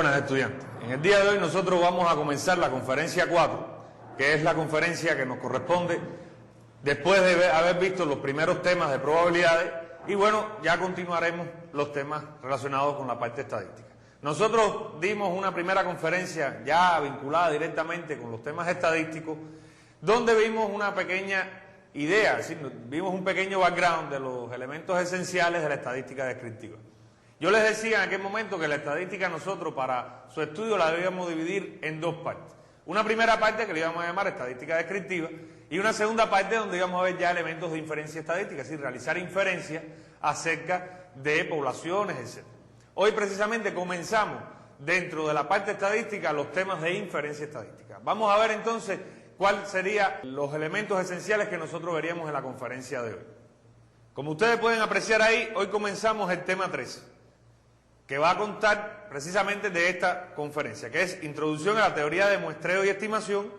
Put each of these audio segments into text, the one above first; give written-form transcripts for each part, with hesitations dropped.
Buenas, estudiantes. En el día de hoy nosotros vamos a comenzar la conferencia 4, que es la conferencia que nos corresponde después de haber visto los primeros temas de probabilidades y bueno, ya continuaremos los temas relacionados con la parte estadística. Nosotros dimos una primera conferencia ya vinculada directamente con los temas estadísticos, donde vimos una pequeña idea, es decir, vimos un pequeño background de los elementos esenciales de la estadística descriptiva. Yo les decía en aquel momento que la estadística nosotros para su estudio la debíamos dividir en dos partes. Una primera parte que le íbamos a llamar estadística descriptiva y una segunda parte donde íbamos a ver ya elementos de inferencia estadística, es decir, realizar inferencias acerca de poblaciones, etc. Hoy precisamente comenzamos dentro de la parte estadística los temas de inferencia estadística. Vamos a ver entonces cuáles serían los elementos esenciales que nosotros veríamos en la conferencia de hoy. Como ustedes pueden apreciar ahí, hoy comenzamos el tema 3. Que va a contar precisamente de esta conferencia, que es Introducción a la teoría de muestreo y estimación,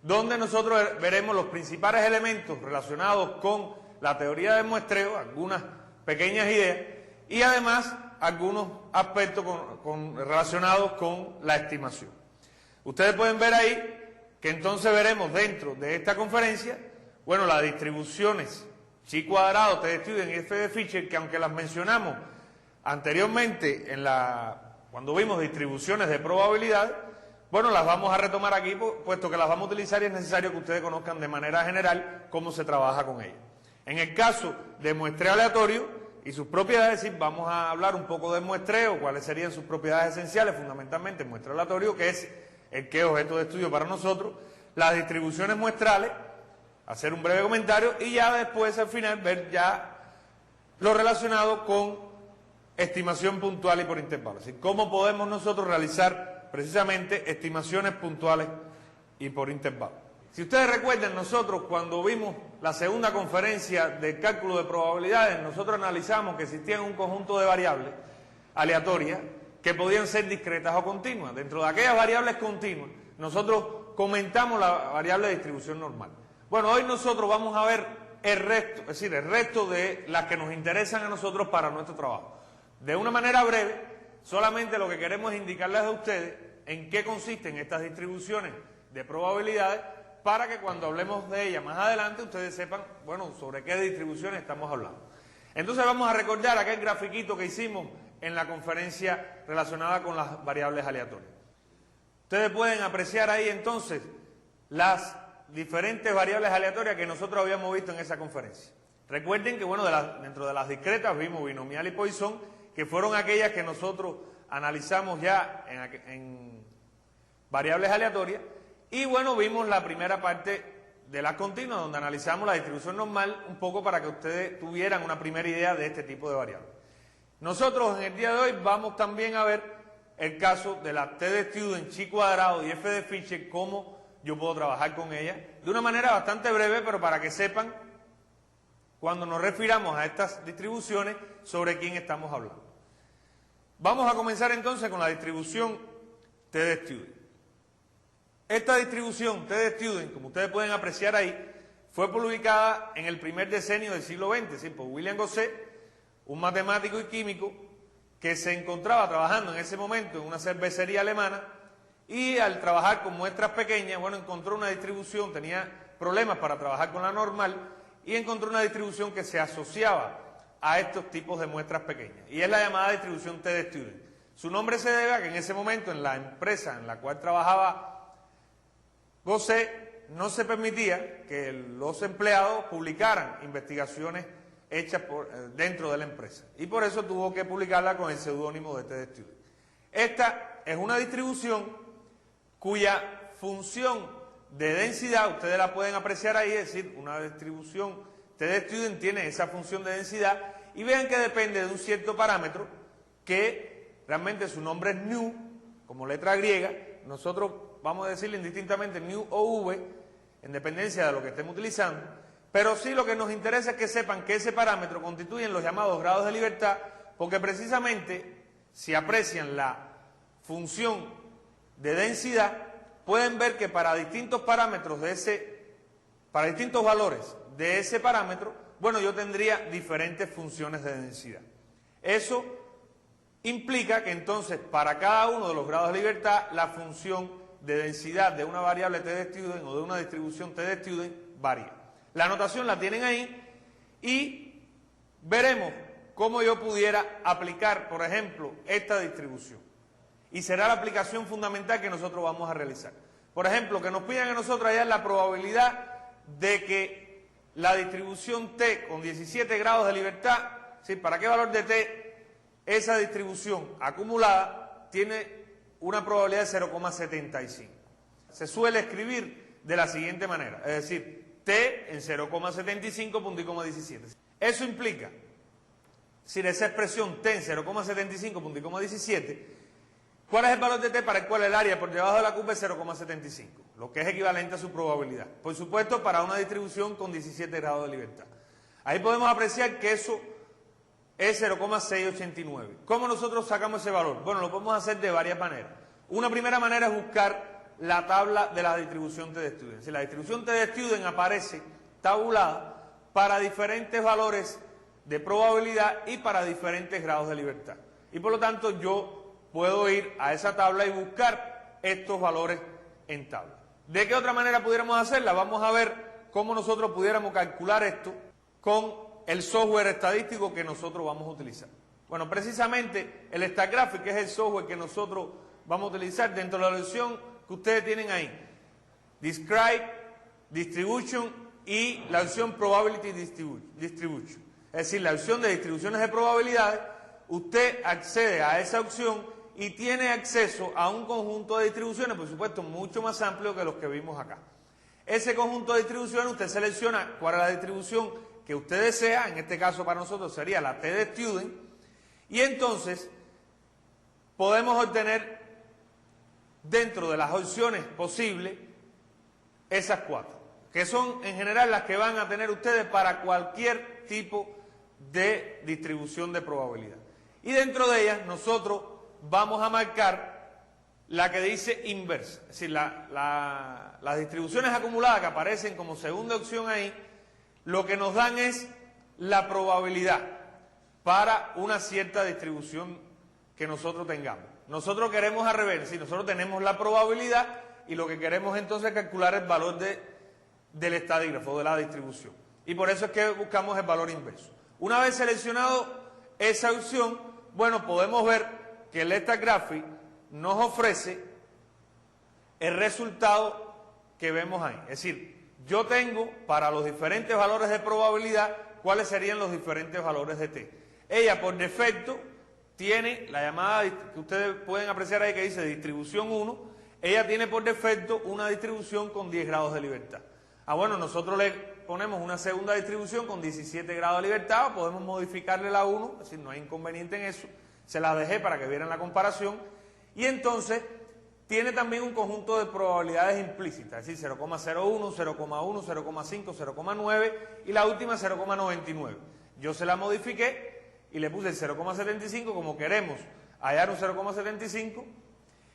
donde nosotros veremos los principales elementos relacionados con la teoría de muestreo, algunas pequeñas ideas, y además algunos aspectos relacionados con la estimación. Ustedes pueden ver ahí que entonces veremos dentro de esta conferencia, bueno, las distribuciones chi cuadrado, t de Student y f de Fisher, que aunque las mencionamos anteriormente, cuando vimos distribuciones de probabilidad, bueno, las vamos a retomar aquí, puesto que las vamos a utilizar y es necesario que ustedes conozcan de manera general cómo se trabaja con ellas. En el caso de muestreo aleatorio y sus propiedades, sí, vamos a hablar un poco de muestreo, cuáles serían sus propiedades esenciales, fundamentalmente el muestreo aleatorio, que es el que es objeto de estudio para nosotros, las distribuciones muestrales, hacer un breve comentario y ya después, al final, ver ya lo relacionado con estimación puntual y por intervalos. Es decir, cómo podemos nosotros realizar precisamente estimaciones puntuales y por intervalos. Si ustedes recuerdan, nosotros cuando vimos la segunda conferencia de cálculo de probabilidades, nosotros analizamos que existían un conjunto de variables aleatorias que podían ser discretas o continuas. Dentro de aquellas variables continuas, nosotros comentamos la variable de distribución normal. Bueno, hoy nosotros vamos a ver el resto, es decir, el resto de las que nos interesan a nosotros para nuestro trabajo. De una manera breve, solamente lo que queremos es indicarles a ustedes en qué consisten estas distribuciones de probabilidades para que cuando hablemos de ellas más adelante ustedes sepan, bueno, sobre qué distribuciones estamos hablando. Entonces vamos a recordar aquel grafiquito que hicimos en la conferencia relacionada con las variables aleatorias. Ustedes pueden apreciar ahí entonces las diferentes variables aleatorias que nosotros habíamos visto en esa conferencia. Recuerden que, bueno, dentro de las discretas vimos binomial y Poisson, que fueron aquellas que nosotros analizamos ya en variables aleatorias, y bueno, vimos la primera parte de las continuas, donde analizamos la distribución normal, un poco para que ustedes tuvieran una primera idea de este tipo de variables. Nosotros en el día de hoy vamos también a ver el caso de la t de Student, chi cuadrado y f de Fisher, cómo yo puedo trabajar con ellas, de una manera bastante breve, pero para que sepan, cuando nos refiramos a estas distribuciones, sobre quién estamos hablando. Vamos a comenzar entonces con la distribución t de Student. Esta distribución t de Student, como ustedes pueden apreciar ahí, fue publicada en el primer decenio del siglo XX, ¿sí? Por William Gosset, un matemático y químico que se encontraba trabajando en ese momento en una cervecería alemana y al trabajar con muestras pequeñas, bueno, encontró una distribución, tenía problemas para trabajar con la normal y encontró una distribución que se asociaba a estos tipos de muestras pequeñas, y es la llamada distribución t de Student. Su nombre se debe a que en ese momento en la empresa en la cual trabajaba Gosset no se permitía que los empleados publicaran investigaciones hechas dentro de la empresa, y por eso tuvo que publicarla con el seudónimo de t de Student. Esta es una distribución cuya función de densidad, ustedes la pueden apreciar ahí, es decir, una distribución t de Student tiene esa función de densidad y vean que depende de un cierto parámetro que realmente su nombre es nu, como letra griega, nosotros vamos a decirle indistintamente nu o v, en dependencia de lo que estemos utilizando, pero sí lo que nos interesa es que sepan que ese parámetro constituye los llamados grados de libertad, porque precisamente si aprecian la función de densidad, pueden ver que para distintos parámetros para distintos valores de ese parámetro, bueno, yo tendría diferentes funciones de densidad. Eso implica que entonces para cada uno de los grados de libertad la función de densidad de una variable t de student o de una distribución t de student varía. La anotación la tienen ahí y veremos cómo yo pudiera aplicar, por ejemplo, esta distribución. Y será la aplicación fundamental que nosotros vamos a realizar. Por ejemplo, que nos pidan a nosotros hallar la probabilidad de que la distribución t con 17 grados de libertad, ¿sí? ¿Para qué valor de t esa distribución acumulada tiene una probabilidad de 0,75? Se suele escribir de la siguiente manera, es decir, t en 0,75 punto y coma 17. Eso implica, si esa expresión t en 0,75 punto y coma 17, ¿cuál es el valor de t para el cual el área por debajo de la curva es 0,75? Lo que es equivalente a su probabilidad. Por supuesto, para una distribución con 17 grados de libertad. Ahí podemos apreciar que eso es 0,689. ¿Cómo nosotros sacamos ese valor? Bueno, lo podemos hacer de varias maneras. Una primera manera es buscar la tabla de la distribución t de student. Si la distribución t de student aparece tabulada para diferentes valores de probabilidad y para diferentes grados de libertad. Y por lo tanto yo puedo ir a esa tabla y buscar estos valores en tabla. ¿De qué otra manera pudiéramos hacerla? Vamos a ver cómo nosotros pudiéramos calcular esto con el software estadístico que nosotros vamos a utilizar. Bueno, precisamente el StatGraphic es el software que nosotros vamos a utilizar dentro de la lección que ustedes tienen ahí. Describe, Distribution y la opción Probability Distribution. Es decir, la opción de distribuciones de probabilidades, usted accede a esa opción y tiene acceso a un conjunto de distribuciones, por supuesto, mucho más amplio que los que vimos acá. Ese conjunto de distribuciones, usted selecciona cuál es la distribución que usted desea, en este caso para nosotros sería la t de student, y entonces podemos obtener dentro de las opciones posibles esas cuatro, que son en general las que van a tener ustedes para cualquier tipo de distribución de probabilidad. Y dentro de ellas nosotros vamos a marcar la que dice inversa, es decir, las distribuciones acumuladas que aparecen como segunda opción ahí, lo que nos dan es la probabilidad para una cierta distribución que nosotros tengamos. Nosotros queremos al revés, si nosotros tenemos la probabilidad y lo que queremos entonces es calcular el valor del estadígrafo, de la distribución. Y por eso es que buscamos el valor inverso. Una vez seleccionado esa opción, bueno, podemos ver que el StatGraphic nos ofrece el resultado que vemos ahí. Es decir, yo tengo para los diferentes valores de probabilidad cuáles serían los diferentes valores de t. Ella por defecto tiene la llamada que ustedes pueden apreciar ahí que dice distribución 1, ella tiene por defecto una distribución con 10 grados de libertad. Bueno, nosotros le ponemos una segunda distribución con 17 grados de libertad, o podemos modificarle la 1, es decir, no hay inconveniente en eso, se la dejé para que vieran la comparación, y entonces tiene también un conjunto de probabilidades implícitas, es decir, 0,01, 0,1, 0,5, 0,9 y la última 0,99. Yo se la modifiqué y le puse el 0,75 como queremos hallar un 0,75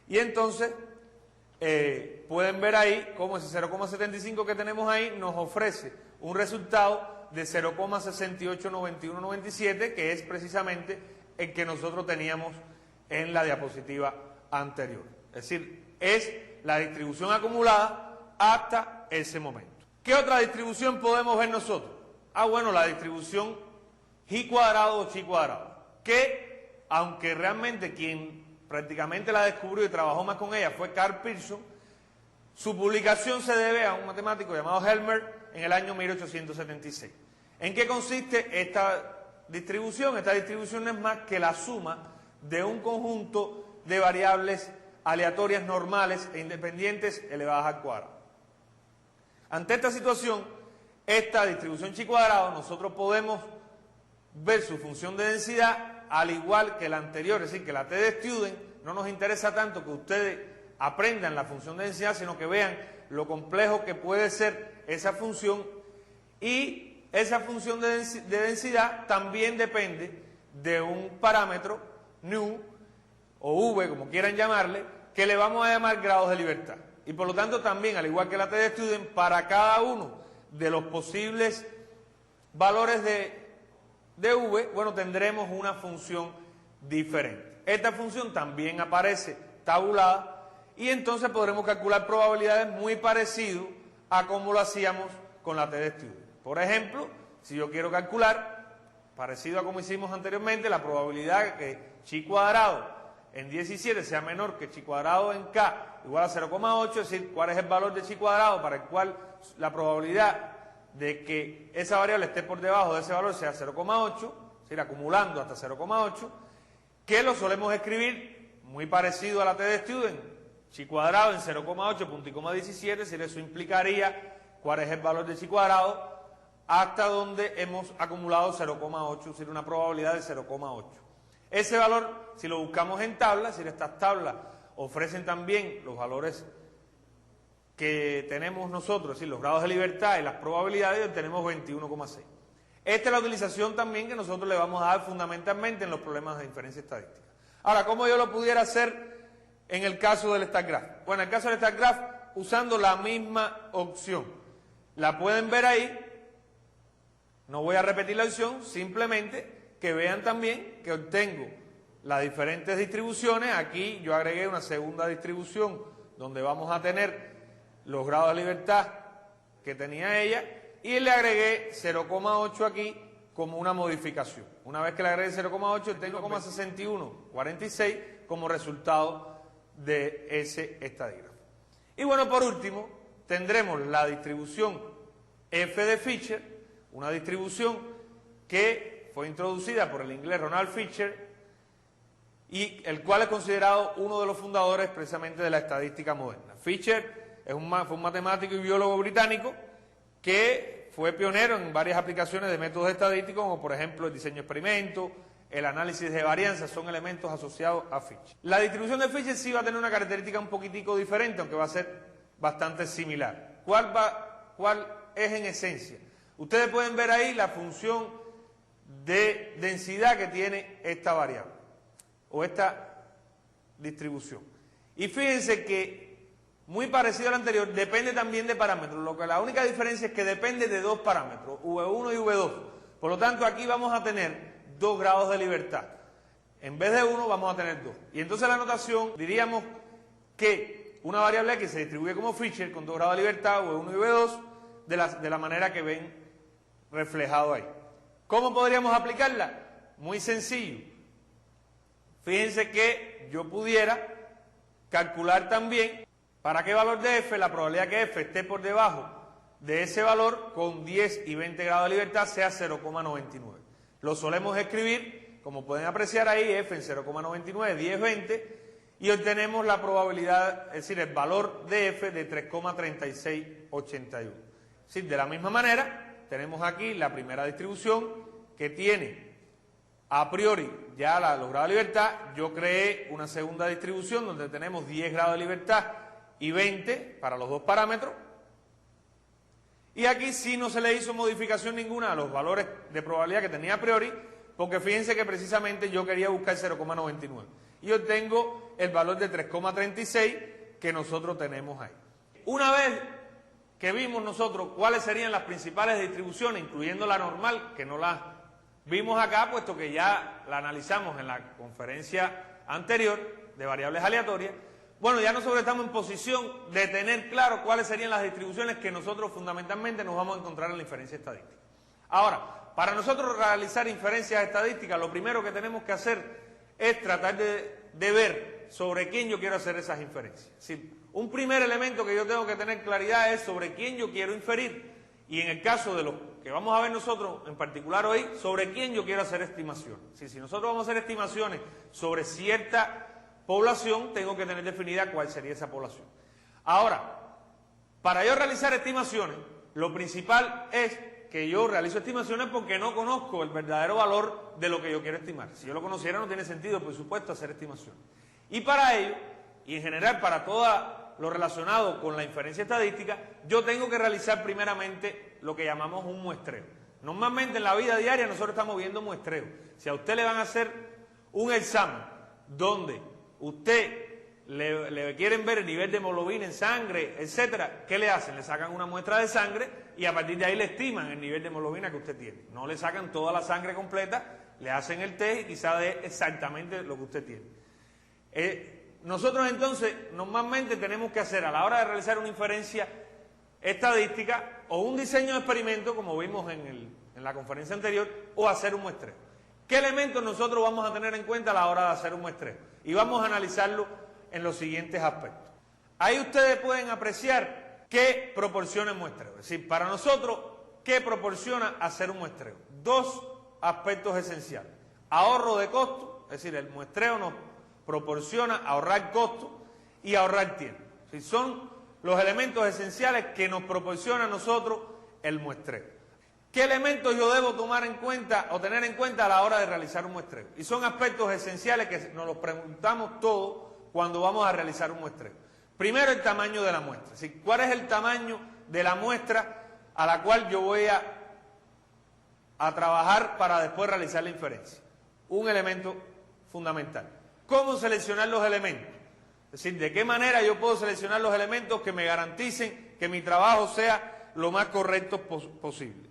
y entonces pueden ver ahí cómo ese 0,75 que tenemos ahí nos ofrece un resultado de 0,689197 que es precisamente el que nosotros teníamos en la diapositiva anterior. Es decir, es la distribución acumulada hasta ese momento. ¿Qué otra distribución podemos ver nosotros? Bueno, la distribución G cuadrado o Chi cuadrado, que aunque realmente quien prácticamente la descubrió y trabajó más con ella fue Carl Pearson, su publicación se debe a un matemático llamado Helmer en el año 1876. ¿En qué consiste esta distribución? Esta distribución no es más que la suma de un conjunto de variables aleatorias normales e independientes elevadas al cuadrado. Ante esta situación, esta distribución Chi cuadrado, nosotros podemos ver su función de densidad al igual que la anterior, es decir, que la t de student no nos interesa tanto que ustedes aprendan la función de densidad, sino que vean lo complejo que puede ser esa función, y esa función de densidad también depende de un parámetro nu o v, como quieran llamarle, que le vamos a llamar grados de libertad. Y por lo tanto también, al igual que la t de student, para cada uno de los posibles valores de v, bueno, tendremos una función diferente. esta función también aparece tabulada y entonces podremos calcular probabilidades muy parecido a como lo hacíamos con la TDStudent. Por ejemplo, si yo quiero calcular, parecido a como hicimos anteriormente, la probabilidad de que chi cuadrado en 17 sea menor que chi cuadrado en k igual a 0,8, es decir, cuál es el valor de chi cuadrado para el cual la probabilidad de que esa variable esté por debajo de ese valor sea 0,8, es decir, acumulando hasta 0,8, que lo solemos escribir muy parecido a la TDStudent, chi cuadrado en 0,8 punto y coma 17, es decir, eso implicaría cuál es el valor de chi cuadrado hasta donde hemos acumulado 0,8, es decir, una probabilidad de 0,8. Ese valor, si lo buscamos en tablas, es decir, estas tablas ofrecen también los valores que tenemos nosotros, es decir, los grados de libertad y las probabilidades, y obtenemos 21,6. Esta es la utilización también que nosotros le vamos a dar fundamentalmente en los problemas de inferencia estadística. Ahora, ¿cómo yo lo pudiera hacer en el caso del StatGraph? Bueno, en el caso del StatGraph, usando la misma opción. La pueden ver ahí, no voy a repetir la opción, simplemente que vean también que obtengo las diferentes distribuciones. Aquí yo agregué una segunda distribución donde vamos a tener los grados de libertad que tenía ella y le agregué 0,8 aquí como una modificación. Una vez que le agregué 0,8 tengo 0,6146 como resultado de ese estadígrafo. Y bueno, por último, tendremos la distribución F de Fisher, una distribución que fue introducida por el inglés Ronald Fisher y el cual es considerado uno de los fundadores precisamente de la estadística moderna. Fisher fue un matemático y biólogo británico que fue pionero en varias aplicaciones de métodos estadísticos, como por ejemplo el diseño de experimentos, el análisis de varianzas, son elementos asociados a Fisher. La distribución de Fisher sí va a tener una característica un poquitico diferente, aunque va a ser bastante similar. ¿Cuál es en esencia? Ustedes pueden ver ahí la función de densidad que tiene esta variable o esta distribución. Y fíjense que, muy parecido al anterior, depende también de parámetros. La única diferencia es que depende de dos parámetros, V1 y V2. Por lo tanto, aquí vamos a tener 2 grados de libertad. En vez de 1 vamos a tener 2. Y entonces la notación diríamos que una variable que se distribuye como Fisher con 2 grados de libertad, V1 y V2, de la manera que ven reflejado ahí. ¿Cómo podríamos aplicarla? Muy sencillo. Fíjense que yo pudiera calcular también para qué valor de F, la probabilidad que F esté por debajo de ese valor con 10 y 20 grados de libertad sea 0,99. Lo solemos escribir, como pueden apreciar ahí, F en 0,99, 10, 20, y obtenemos la probabilidad, es decir, el valor de F de 3,3681. Es decir, de la misma manera, tenemos aquí la primera distribución que tiene a priori ya los grados de libertad. Yo creé una segunda distribución donde tenemos 10 grados de libertad y 20 para los dos parámetros. Y aquí sí no se le hizo modificación ninguna a los valores de probabilidad que tenía a priori, porque fíjense que precisamente yo quería buscar 0,99. Y obtengo el valor de 3,36 que nosotros tenemos ahí. Una vez que vimos nosotros cuáles serían las principales distribuciones, incluyendo la normal, que no la vimos acá, puesto que ya la analizamos en la conferencia anterior de variables aleatorias, bueno, ya nosotros estamos en posición de tener claro cuáles serían las distribuciones que nosotros fundamentalmente nos vamos a encontrar en la inferencia estadística. Ahora, para nosotros realizar inferencias estadísticas, lo primero que tenemos que hacer es tratar de ver sobre quién yo quiero hacer esas inferencias. Es decir, un primer elemento que yo tengo que tener claridad es sobre quién yo quiero inferir, y en el caso de lo que vamos a ver nosotros en particular hoy, sobre quién yo quiero hacer estimaciones. Si nosotros vamos a hacer estimaciones sobre cierta población, tengo que tener definida cuál sería esa población. Ahora, para yo realizar estimaciones, lo principal es que yo realizo estimaciones porque no conozco el verdadero valor de lo que yo quiero estimar. Si yo lo conociera, no tiene sentido, por supuesto, hacer estimaciones. Y para ello, y en general para todo lo relacionado con la inferencia estadística, yo tengo que realizar primeramente lo que llamamos un muestreo. Normalmente en la vida diaria nosotros estamos viendo muestreo. Si a usted le van a hacer un examen donde usted le quieren ver el nivel de hemoglobina en sangre, etcétera, ¿qué le hacen? Le sacan una muestra de sangre y a partir de ahí le estiman el nivel de hemoglobina que usted tiene. No le sacan toda la sangre completa le hacen el test y quizá dé exactamente lo que usted tiene. Nosotros entonces normalmente tenemos que hacer a la hora de realizar una inferencia estadística o un diseño de experimento, como vimos en la conferencia anterior, o hacer un muestreo. ¿Qué elementos nosotros vamos a tener en cuenta a la hora de hacer un muestreo? Y vamos a analizarlo en los siguientes aspectos. Ahí ustedes pueden apreciar qué proporciona el muestreo. Es decir, para nosotros, ¿qué proporciona hacer un muestreo? Dos aspectos esenciales. Ahorro de costo, es decir, el muestreo nos proporciona ahorrar costo y ahorrar tiempo. Es decir, son los elementos esenciales que nos proporciona a nosotros el muestreo. ¿Qué elementos yo debo tomar en cuenta o tener en cuenta a la hora de realizar un muestreo? Y son aspectos esenciales que nos los preguntamos todos cuando vamos a realizar un muestreo. Primero, el tamaño de la muestra. Es decir, ¿cuál es el tamaño de la muestra a la cual yo voy a trabajar para después realizar la inferencia? Un elemento fundamental. ¿Cómo seleccionar los elementos? Es decir, ¿de qué manera yo puedo seleccionar los elementos que me garanticen que mi trabajo sea lo más correcto posible?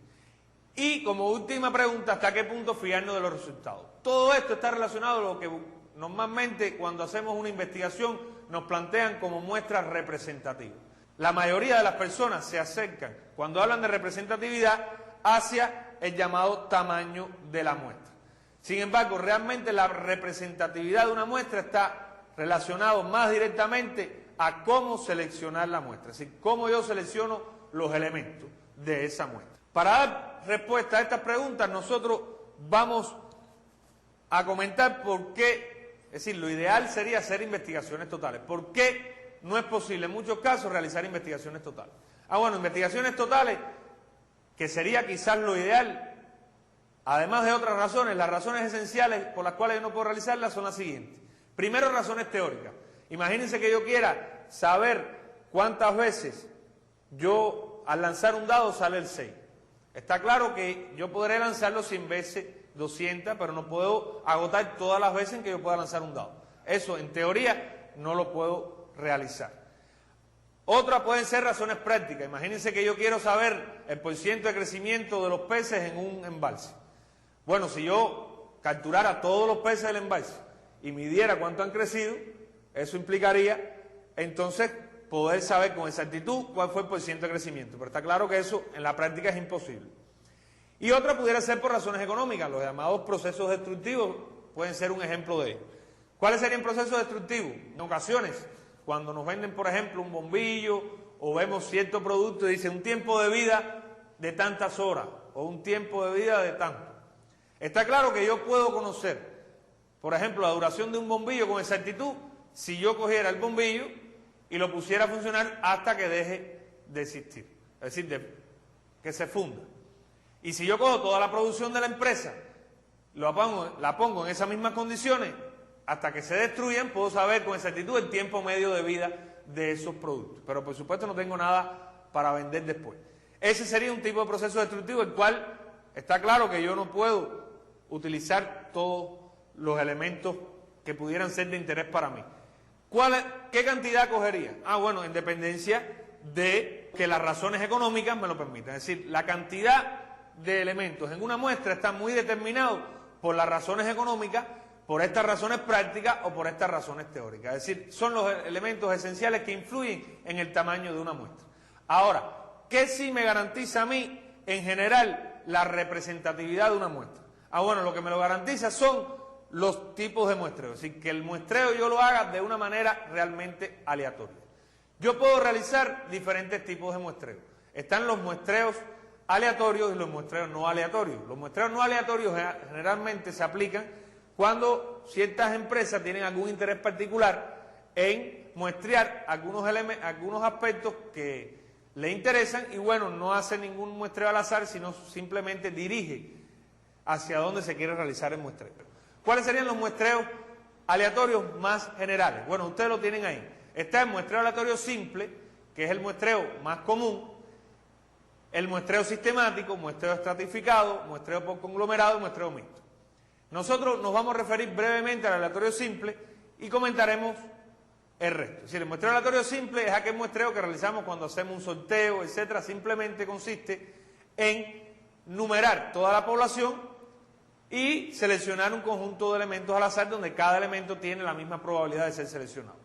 Y como última pregunta, ¿hasta qué punto fiarnos de los resultados? Todo esto está relacionado a lo que normalmente cuando hacemos una investigación nos plantean como muestras representativas. La mayoría de las personas se acercan, cuando hablan de representatividad, hacia el llamado tamaño de la muestra. Sin embargo, realmente la representatividad de una muestra está relacionado más directamente a cómo seleccionar la muestra, es decir, cómo yo selecciono los elementos de esa muestra. Para dar respuesta a estas preguntas, nosotros vamos a comentar por qué, es decir, lo ideal sería hacer investigaciones totales. ¿Por qué no es posible en muchos casos realizar investigaciones totales? Bueno, investigaciones totales, que sería quizás lo ideal, además de otras razones, las razones esenciales por las cuales yo no puedo realizarlas son las siguientes. Primero, razones teóricas. Imagínense que yo quiera saber cuántas veces yo al lanzar un dado sale el 6. Está claro que yo podré lanzarlo 100 veces, 200, pero no puedo agotar todas las veces en que yo pueda lanzar un dado. Eso, en teoría, no lo puedo realizar. Otras pueden ser razones prácticas. Imagínense que yo quiero saber el porcentaje de crecimiento de los peces en un embalse. Bueno, si yo capturara todos los peces del embalse y midiera cuánto han crecido, eso implicaría entonces poder saber con exactitud cuál fue el porcentaje de crecimiento. Pero está claro que eso en la práctica es imposible. Y otra pudiera ser por razones económicas. Los llamados procesos destructivos pueden ser un ejemplo de ello. ¿Cuáles serían procesos destructivos? En ocasiones, cuando nos venden, por ejemplo, un bombillo o vemos cierto producto y dice un tiempo de vida de tantas horas o un tiempo de vida de tanto. Está claro que yo puedo conocer, por ejemplo, la duración de un bombillo con exactitud si yo cogiera el bombillo y lo pusiera a funcionar hasta que deje de existir, es decir, que se funda. Y si yo cojo toda la producción de la empresa, la pongo en esas mismas condiciones, hasta que se destruyan, puedo saber con exactitud el tiempo medio de vida de esos productos. Pero por supuesto no tengo nada para vender después. Ese sería un tipo de proceso destructivo, el cual está claro que yo no puedo utilizar todos los elementos que pudieran ser de interés para mí. ¿Qué cantidad cogería? Bueno, en dependencia de que las razones económicas me lo permitan. Es decir, la cantidad de elementos en una muestra está muy determinado por las razones económicas, por estas razones prácticas o por estas razones teóricas. Es decir, son los elementos esenciales que influyen en el tamaño de una muestra. Ahora, ¿qué sí me garantiza a mí, en general, la representatividad de una muestra? Bueno, lo que me lo garantiza son los tipos de muestreo, es decir, que el muestreo yo lo haga de una manera realmente aleatoria. Yo puedo realizar diferentes tipos de muestreo. Están los muestreos aleatorios y los muestreos no aleatorios. Los muestreos no aleatorios generalmente se aplican cuando ciertas empresas tienen algún interés particular en muestrear algunos aspectos que le interesan y bueno, no hace ningún muestreo al azar, sino simplemente dirige hacia dónde se quiere realizar el muestreo. ¿Cuáles serían los muestreos aleatorios más generales? Bueno, ustedes lo tienen ahí. Está el muestreo aleatorio simple, que es el muestreo más común, el muestreo sistemático, muestreo estratificado, muestreo por conglomerado y muestreo mixto. Nosotros nos vamos a referir brevemente al aleatorio simple y comentaremos el resto. Es decir, el muestreo aleatorio simple es aquel muestreo que realizamos cuando hacemos un sorteo, etcétera. Simplemente consiste en numerar toda la población y seleccionar un conjunto de elementos al azar donde cada elemento tiene la misma probabilidad de ser seleccionado.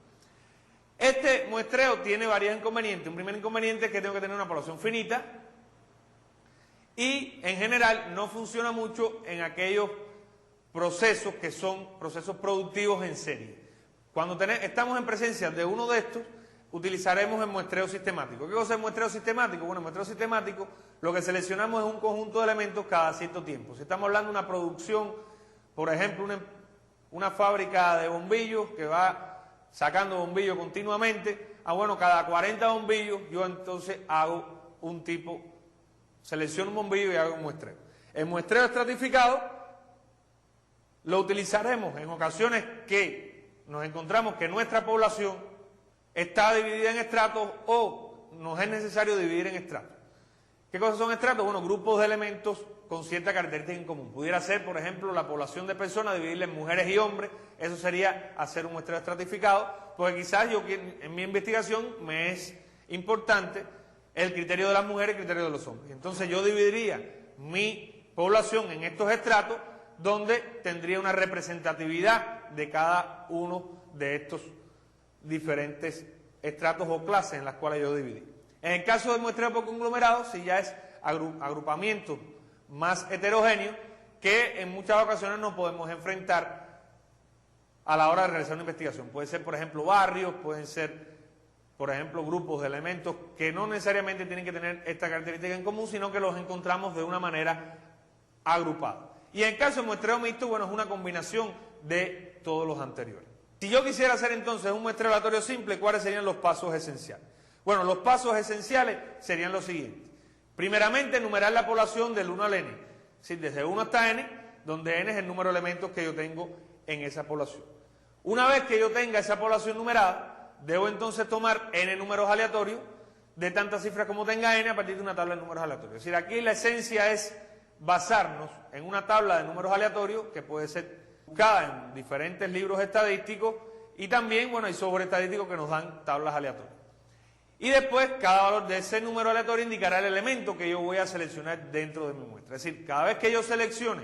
Este muestreo tiene varios inconvenientes. Un primer inconveniente es que tengo que tener una población finita y en general no funciona mucho en aquellos procesos que son procesos productivos en serie. Cuando estamos en presencia de uno de estos, utilizaremos el muestreo sistemático. ¿Qué cosa es muestreo sistemático? Bueno, el muestreo sistemático lo que seleccionamos es un conjunto de elementos cada cierto tiempo. Si estamos hablando de una producción, por ejemplo, una fábrica de bombillos que va sacando bombillos continuamente, bueno, cada 40 bombillos yo entonces hago un tipo, selecciono un bombillo y hago un muestreo. El muestreo estratificado lo utilizaremos en ocasiones que nos encontramos que nuestra población está dividida en estratos o nos es necesario dividir en estratos. ¿Qué cosas son estratos? Bueno, grupos de elementos con cierta característica en común. Pudiera ser, por ejemplo, la población de personas, dividirla en mujeres y hombres. Eso sería hacer un muestreo estratificado, porque quizás en mi investigación me es importante el criterio de las mujeres y el criterio de los hombres. Entonces yo dividiría mi población en estos estratos donde tendría una representatividad de cada uno de estos diferentes estratos o clases en las cuales yo dividí. En el caso del muestreo por conglomerado, si ya es agrupamiento más heterogéneo, que en muchas ocasiones nos podemos enfrentar a la hora de realizar una investigación. Puede ser, por ejemplo, barrios, pueden ser, por ejemplo, grupos de elementos que no necesariamente tienen que tener esta característica en común, sino que los encontramos de una manera agrupada. Y en el caso del muestreo mixto, bueno, es una combinación de todos los anteriores. Si yo quisiera hacer entonces un muestreo aleatorio simple, ¿cuáles serían los pasos esenciales? Bueno, los pasos esenciales serían los siguientes. Primeramente, enumerar la población del 1 al n, es decir, desde 1 hasta n, donde n es el número de elementos que yo tengo en esa población. Una vez que yo tenga esa población numerada, debo entonces tomar n números aleatorios de tantas cifras como tenga n a partir de una tabla de números aleatorios. Es decir, aquí la esencia es basarnos en una tabla de números aleatorios que puede ser buscada en diferentes libros estadísticos y también, bueno, hay sobreestadísticos que nos dan tablas aleatorias. Y después, cada valor de ese número aleatorio indicará el elemento que yo voy a seleccionar dentro de mi muestra. Es decir, cada vez que yo seleccione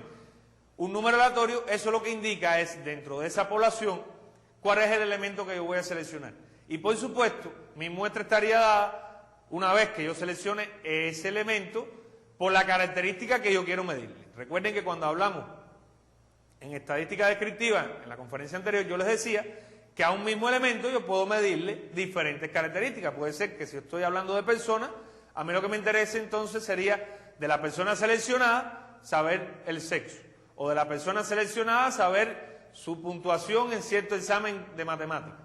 un número aleatorio, eso lo que indica es, dentro de esa población, cuál es el elemento que yo voy a seleccionar. Y por supuesto, mi muestra estaría dada, una vez que yo seleccione ese elemento, por la característica que yo quiero medirle. Recuerden que cuando hablamos en estadística descriptiva, en la conferencia anterior, yo les decía que a un mismo elemento yo puedo medirle diferentes características. Puede ser que si estoy hablando de personas, a mí lo que me interesa entonces sería de la persona seleccionada saber el sexo, o de la persona seleccionada saber su puntuación en cierto examen de matemáticas,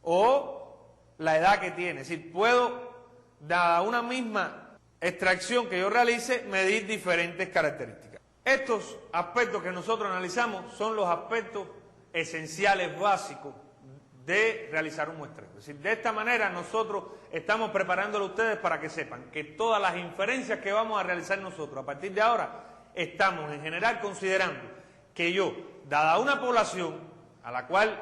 o la edad que tiene. Es decir, puedo, dada una misma extracción que yo realice, medir diferentes características. Estos aspectos que nosotros analizamos son los aspectos esenciales, básicos, de realizar un muestreo. Es decir, de esta manera nosotros estamos preparándolo a ustedes para que sepan que todas las inferencias que vamos a realizar nosotros a partir de ahora, estamos en general considerando que yo, dada una población a la cual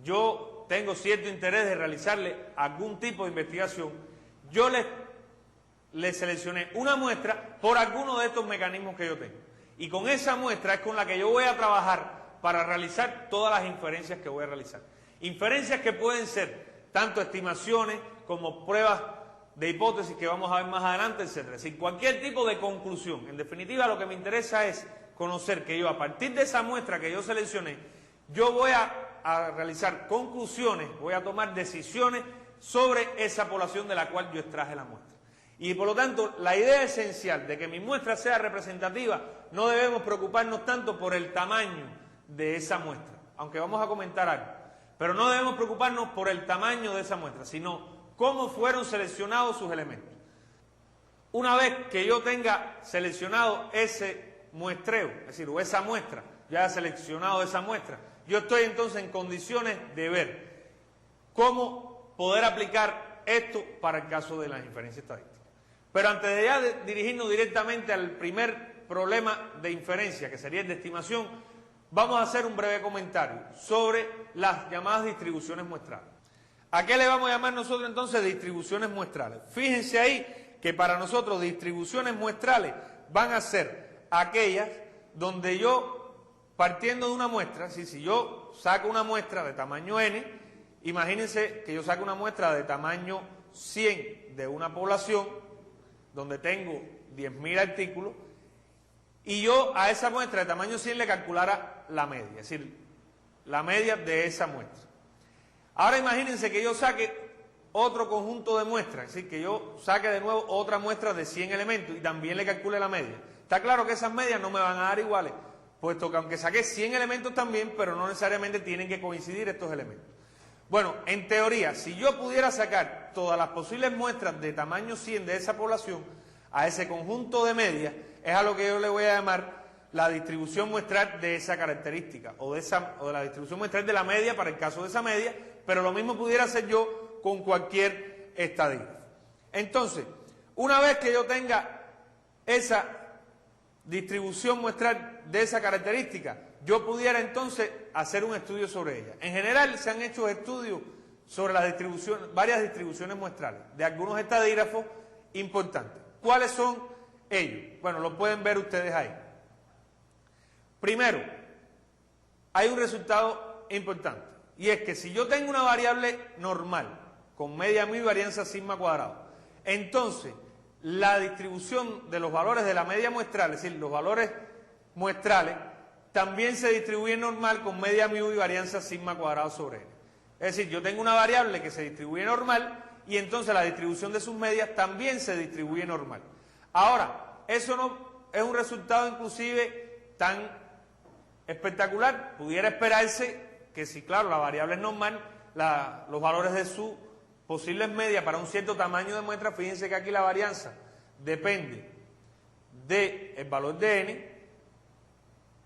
yo tengo cierto interés de realizarle algún tipo de investigación, yo le seleccioné una muestra por alguno de estos mecanismos que yo tengo. Y con esa muestra es con la que yo voy a trabajar para realizar todas las inferencias que voy a realizar. Inferencias que pueden ser tanto estimaciones como pruebas de hipótesis que vamos a ver más adelante, etcétera. Es decir, cualquier tipo de conclusión. En definitiva, lo que me interesa es conocer que yo, a partir de esa muestra que yo seleccioné, yo voy a realizar conclusiones, voy a tomar decisiones sobre esa población de la cual yo extraje la muestra. Y por lo tanto, la idea esencial de que mi muestra sea representativa, no debemos preocuparnos tanto por el tamaño de esa muestra, aunque vamos a comentar algo. Pero no debemos preocuparnos por el tamaño de esa muestra, sino cómo fueron seleccionados sus elementos. Una vez que yo tenga seleccionado ese muestreo, es decir, o esa muestra, ya he seleccionado esa muestra, yo estoy entonces en condiciones de ver cómo poder aplicar esto para el caso de las inferencias estadísticas. Pero antes de ya dirigirnos directamente al primer problema de inferencia, que sería el de estimación, vamos a hacer un breve comentario sobre las llamadas distribuciones muestrales. ¿A qué le vamos a llamar nosotros entonces distribuciones muestrales? Fíjense ahí que para nosotros distribuciones muestrales van a ser aquellas donde yo partiendo de una muestra, si yo saco una muestra de tamaño n, imagínense que yo saco una muestra de tamaño 100 de una población, donde tengo 10.000 artículos, y yo a esa muestra de tamaño 100 le calculara la media, es decir, la media de esa muestra. Ahora imagínense que yo saque otro conjunto de muestras, es decir, que yo saque de nuevo otra muestra de 100 elementos y también le calcule la media. Está claro que esas medias no me van a dar iguales, puesto que aunque saqué 100 elementos también, pero no necesariamente tienen que coincidir estos elementos. Bueno, en teoría, si yo pudiera sacar todas las posibles muestras de tamaño 100 de esa población a ese conjunto de medias, es a lo que yo le voy a llamar la distribución muestral de esa característica, o de la distribución muestral de la media para el caso de esa media, pero lo mismo pudiera hacer yo con cualquier estadística. Entonces, una vez que yo tenga esa distribución muestral de esa característica, yo pudiera entonces hacer un estudio sobre ella. En general se han hecho estudios sobre la distribución, varias distribuciones muestrales de algunos estadígrafos importantes. ¿Cuáles son ellos? Bueno, lo pueden ver ustedes ahí. Primero, hay un resultado importante, y es que si yo tengo una variable normal con media mu y varianza sigma cuadrado, entonces la distribución de los valores de la media muestral, es decir, los valores muestrales, también se distribuyen normal con media mu y varianza sigma cuadrado sobre n. Es decir, yo tengo una variable que se distribuye normal y entonces la distribución de sus medias también se distribuye normal. Ahora, eso no es un resultado inclusive tan espectacular. Pudiera esperarse que si, claro, la variable es normal, los valores de sus posibles medias para un cierto tamaño de muestra, fíjense que aquí la varianza depende del valor de n.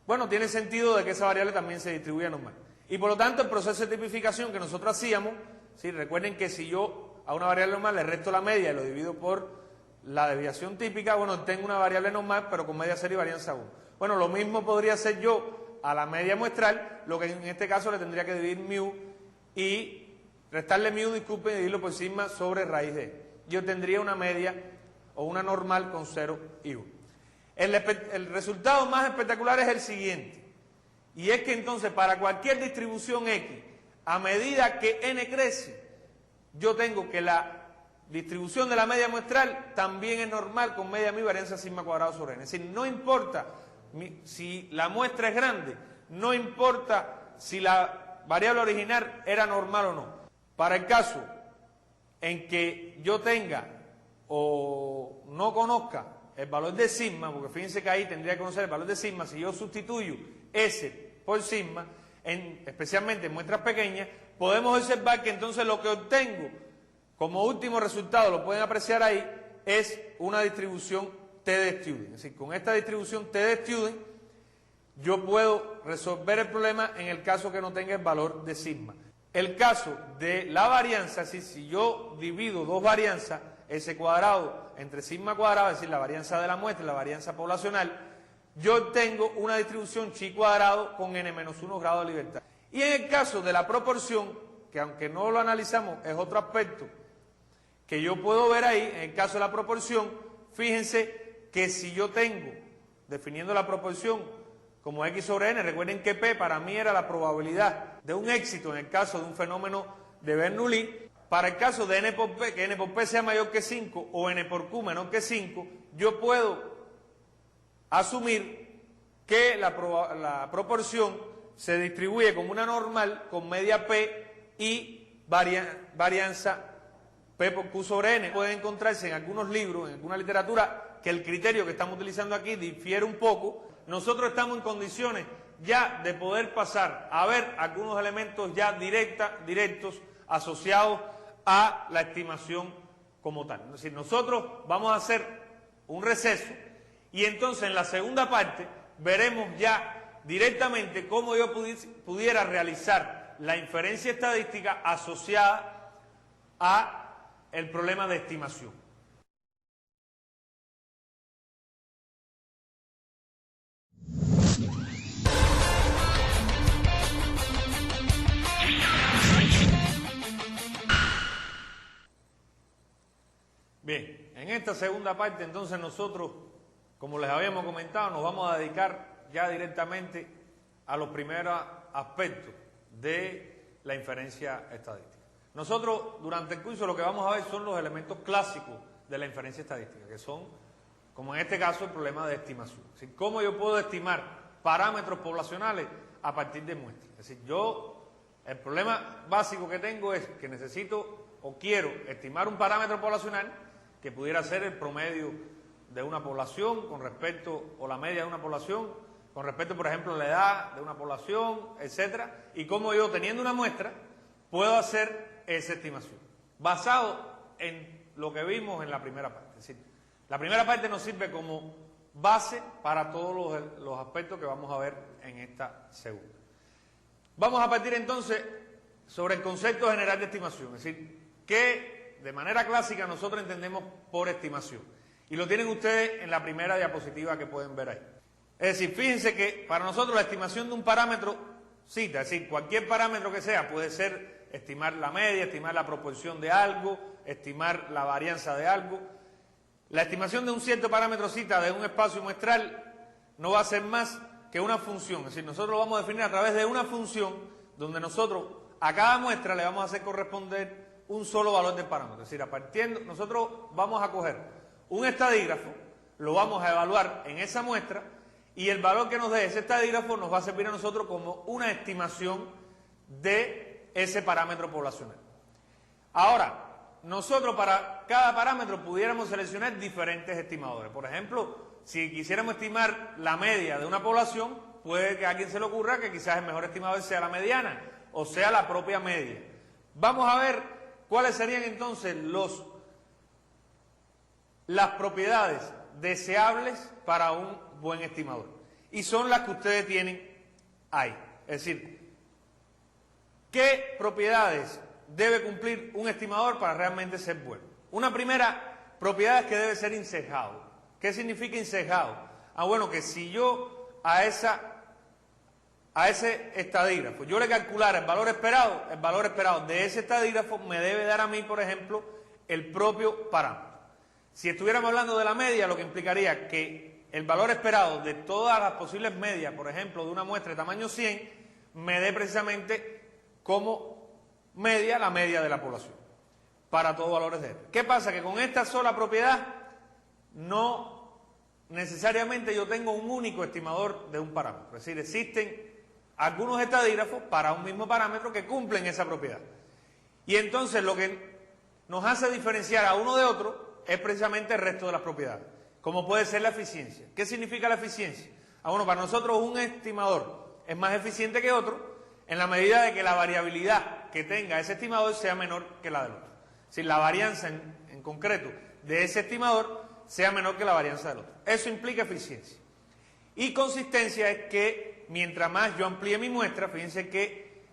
Bueno, tiene sentido de que esa variable también se distribuya normal. Y por lo tanto, el proceso de tipificación que nosotros hacíamos, ¿sí? Recuerden que si yo a una variable normal le resto la media y lo divido por la desviación típica, bueno, tengo una variable normal, pero con media cero y varianza 1. Bueno, lo mismo podría hacer yo a la media muestral, lo que en este caso le tendría que dividir mu y restarle mu, disculpen, y dividirlo por sigma sobre raíz de e. Yo tendría una media o una normal con 0 y 1. El resultado más espectacular es el siguiente, y es que entonces para cualquier distribución X, a medida que n crece, yo tengo que la distribución de la media muestral también es normal con media mu y varianza sigma cuadrado sobre n. Es decir, no importa si la muestra es grande, no importa si la variable original era normal o no. Para el caso en que yo tenga o no conozca el valor de sigma, porque fíjense que ahí tendría que conocer el valor de sigma, si yo sustituyo S por sigma, especialmente en muestras pequeñas, podemos observar que entonces lo que obtengo como último resultado, lo pueden apreciar ahí, es una distribución T de student. Es decir, con esta distribución T de student, yo puedo resolver el problema en el caso que no tenga el valor de sigma. El caso de la varianza, es decir, si yo divido dos varianzas, S cuadrado entre sigma cuadrado, es decir, la varianza de la muestra y la varianza poblacional, yo obtengo una distribución chi cuadrado con n-1 grado de libertad. Y en el caso de la proporción, que aunque no lo analizamos, es otro aspecto que yo puedo ver ahí, en el caso de la proporción, fíjense que si yo tengo, definiendo la proporción como x sobre n, recuerden que p para mí era la probabilidad de un éxito en el caso de un fenómeno de Bernoulli. Para el caso de n por p, que n por p sea mayor que 5 o n por q menor que 5, yo puedo asumir que la proporción se distribuye como una normal con media p y varianza p por q sobre n. Puede encontrarse en algunos libros, en alguna literatura, que el criterio que estamos utilizando aquí difiere un poco. Nosotros estamos en condiciones ya de poder pasar a ver algunos elementos ya directos asociados a la estimación como tal. Es decir, nosotros vamos a hacer un receso y entonces en la segunda parte veremos ya directamente cómo yo pudiera realizar la inferencia estadística asociada a el problema de estimación. Bien, en esta segunda parte entonces nosotros, como les habíamos comentado, nos vamos a dedicar ya directamente a los primeros aspectos de la inferencia estadística. Nosotros, durante el curso, lo que vamos a ver son los elementos clásicos de la inferencia estadística, que son, como en este caso, el problema de estimación. Es decir, cómo yo puedo estimar parámetros poblacionales a partir de muestras. Es decir, el problema básico que tengo es que necesito o quiero estimar un parámetro poblacional que pudiera ser el promedio de una población con respecto, o la media de una población, con respecto, por ejemplo, a la edad de una población, etcétera, y cómo yo, teniendo una muestra, puedo hacer esa estimación, basado en lo que vimos en la primera parte. Es decir, la primera parte nos sirve como base para todos los aspectos que vamos a ver en esta segunda. Vamos a partir entonces sobre el concepto general de estimación, es decir, que de manera clásica nosotros entendemos por estimación. Y lo tienen ustedes en la primera diapositiva que pueden ver ahí. Es decir, fíjense que para nosotros la estimación de un parámetro cita, es decir, cualquier parámetro que sea, puede ser estimar la media, estimar la proporción de algo, estimar la varianza de algo. La estimación de un cierto parámetro cita de un espacio muestral no va a ser más que una función, es decir, nosotros lo vamos a definir a través de una función donde nosotros a cada muestra le vamos a hacer corresponder un solo valor del parámetro. Es decir, nosotros vamos a coger un estadígrafo, lo vamos a evaluar en esa muestra y el valor que nos dé ese estadígrafo nos va a servir a nosotros como una estimación de ese parámetro poblacional. Ahora, nosotros para cada parámetro pudiéramos seleccionar diferentes estimadores. Por ejemplo, si quisiéramos estimar la media de una población, puede que a alguien se le ocurra que quizás el mejor estimador sea la mediana o sea la propia media. Vamos a ver cuáles serían entonces las propiedades deseables para un buen estimador. Y son las que ustedes tienen ahí. Es decir, ¿qué propiedades debe cumplir un estimador para realmente ser bueno? Una primera propiedad es que debe ser insesgado. ¿Qué significa insesgado? Bueno, que si yo a ese estadígrafo yo le calculara el valor esperado de ese estadígrafo me debe dar a mí, por ejemplo, el propio parámetro. Si estuviéramos hablando de la media, lo que implicaría que el valor esperado de todas las posibles medias, por ejemplo, de una muestra de tamaño 100, me dé precisamente como media la media de la población, para todos valores de R. ¿Qué pasa? Que con esta sola propiedad no necesariamente yo tengo un único estimador de un parámetro. Es decir, existen algunos estadígrafos para un mismo parámetro que cumplen esa propiedad. Y entonces lo que nos hace diferenciar a uno de otro es precisamente el resto de las propiedades, como puede ser la eficiencia. ¿Qué significa la eficiencia? Bueno, para nosotros un estimador es más eficiente que otro en la medida de que la variabilidad que tenga ese estimador sea menor que la del otro. Es decir, la varianza en concreto de ese estimador sea menor que la varianza del otro. Eso implica eficiencia. Y consistencia es que mientras más yo amplíe mi muestra, fíjense que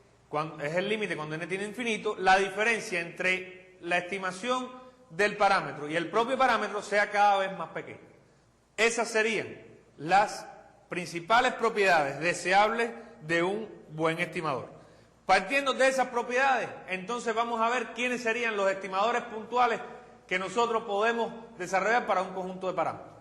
es el límite cuando n tiene infinito, la diferencia entre la estimación del parámetro y el propio parámetro sea cada vez más pequeña. Esas serían las principales propiedades deseables de un buen estimador. Partiendo de esas propiedades, entonces vamos a ver quiénes serían los estimadores puntuales que nosotros podemos desarrollar para un conjunto de parámetros.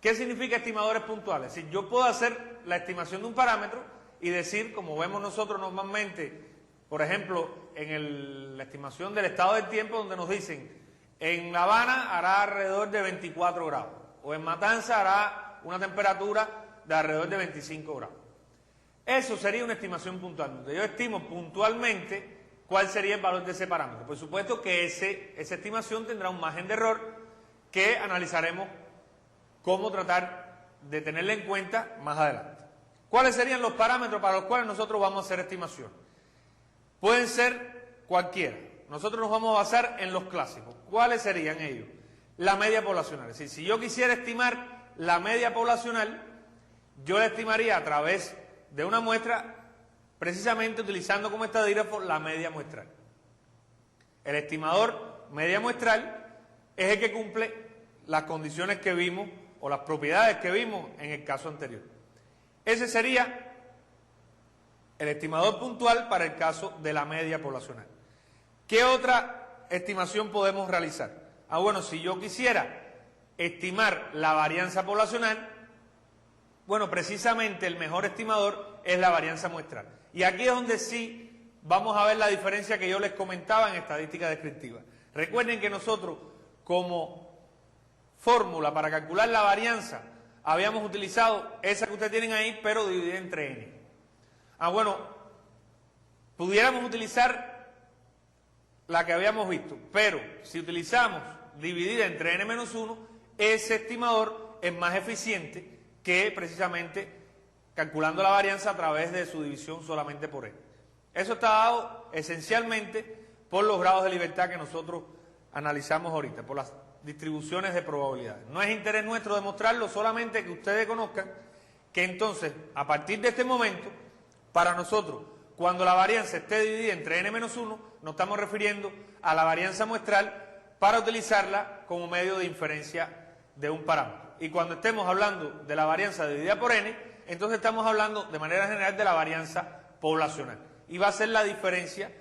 ¿Qué significa estimadores puntuales? Si yo puedo hacer la estimación de un parámetro y decir, como vemos nosotros normalmente, por ejemplo, en la estimación del estado del tiempo, donde nos dicen, en La Habana hará alrededor de 24 grados, o en Matanza hará una temperatura de alrededor de 25 grados. Eso sería una estimación puntual, donde yo estimo puntualmente cuál sería el valor de ese parámetro. Por supuesto que esa estimación tendrá un margen de error que analizaremos cómo tratar de tenerla en cuenta más adelante. ¿Cuáles serían los parámetros para los cuales nosotros vamos a hacer estimación? Pueden ser cualquiera. Nosotros nos vamos a basar en los clásicos. ¿Cuáles serían ellos? La media poblacional. Es decir, si yo quisiera estimar la media poblacional, yo la estimaría a través de una muestra, precisamente utilizando como estadígrafo la media muestral. El estimador media muestral es el que cumple las condiciones que vimos o las propiedades que vimos en el caso anterior. Ese sería el estimador puntual para el caso de la media poblacional. ¿Qué otra estimación podemos realizar? Bueno, si yo quisiera estimar la varianza poblacional, Bueno, precisamente el mejor estimador es la varianza muestral. Y aquí es donde sí vamos a ver la diferencia que yo les comentaba en estadística descriptiva. Recuerden que nosotros, como fórmula para calcular la varianza, habíamos utilizado esa que ustedes tienen ahí, pero dividida entre n. Bueno, pudiéramos utilizar la que habíamos visto, pero si utilizamos dividida entre n-1, ese estimador es más eficiente que precisamente calculando la varianza a través de su división solamente por n. Eso está dado esencialmente por los grados de libertad que nosotros analizamos ahorita, por las distribuciones de probabilidades. No es interés nuestro demostrarlo, solamente que ustedes conozcan que entonces, a partir de este momento, para nosotros, cuando la varianza esté dividida entre n-1, nos estamos refiriendo a la varianza muestral para utilizarla como medio de inferencia de un parámetro. Y cuando estemos hablando de la varianza dividida por n, entonces estamos hablando de manera general de la varianza poblacional. Y va a ser la diferencia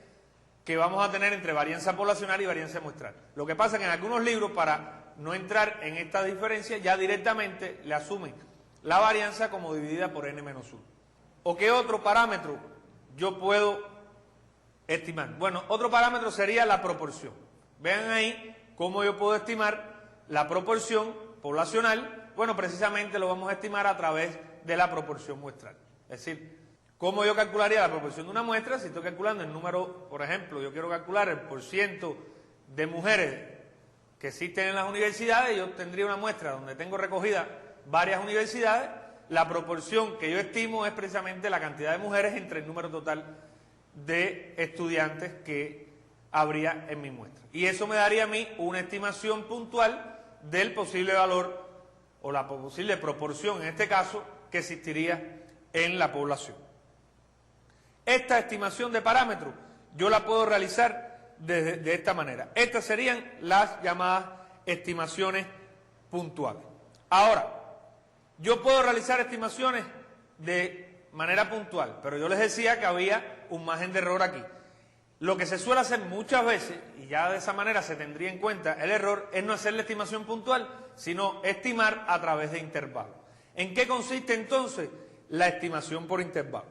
que vamos a tener entre varianza poblacional y varianza muestral. Lo que pasa es que en algunos libros, para no entrar en esta diferencia, ya directamente le asumen la varianza como dividida por n-1. ¿O qué otro parámetro yo puedo estimar? Bueno, otro parámetro sería la proporción. Vean ahí cómo yo puedo estimar la proporción poblacional. Bueno, precisamente lo vamos a estimar a través de la proporción muestral. Es decir, ¿cómo yo calcularía la proporción de una muestra? Si estoy calculando el número, por ejemplo, yo quiero calcular el % de mujeres que existen en las universidades, yo tendría una muestra donde tengo recogidas varias universidades. La proporción que yo estimo es precisamente la cantidad de mujeres entre el número total de estudiantes que habría en mi muestra. Y eso me daría a mí una estimación puntual del posible valor o la posible proporción, en este caso, que existiría en la población. Esta estimación de parámetros yo la puedo realizar de esta manera. Estas serían las llamadas estimaciones puntuales. Ahora, yo puedo realizar estimaciones de manera puntual, pero yo les decía que había un margen de error aquí. Lo que se suele hacer muchas veces, y ya de esa manera se tendría en cuenta el error, es no hacer la estimación puntual, sino estimar a través de intervalos. ¿En qué consiste entonces la estimación por intervalo?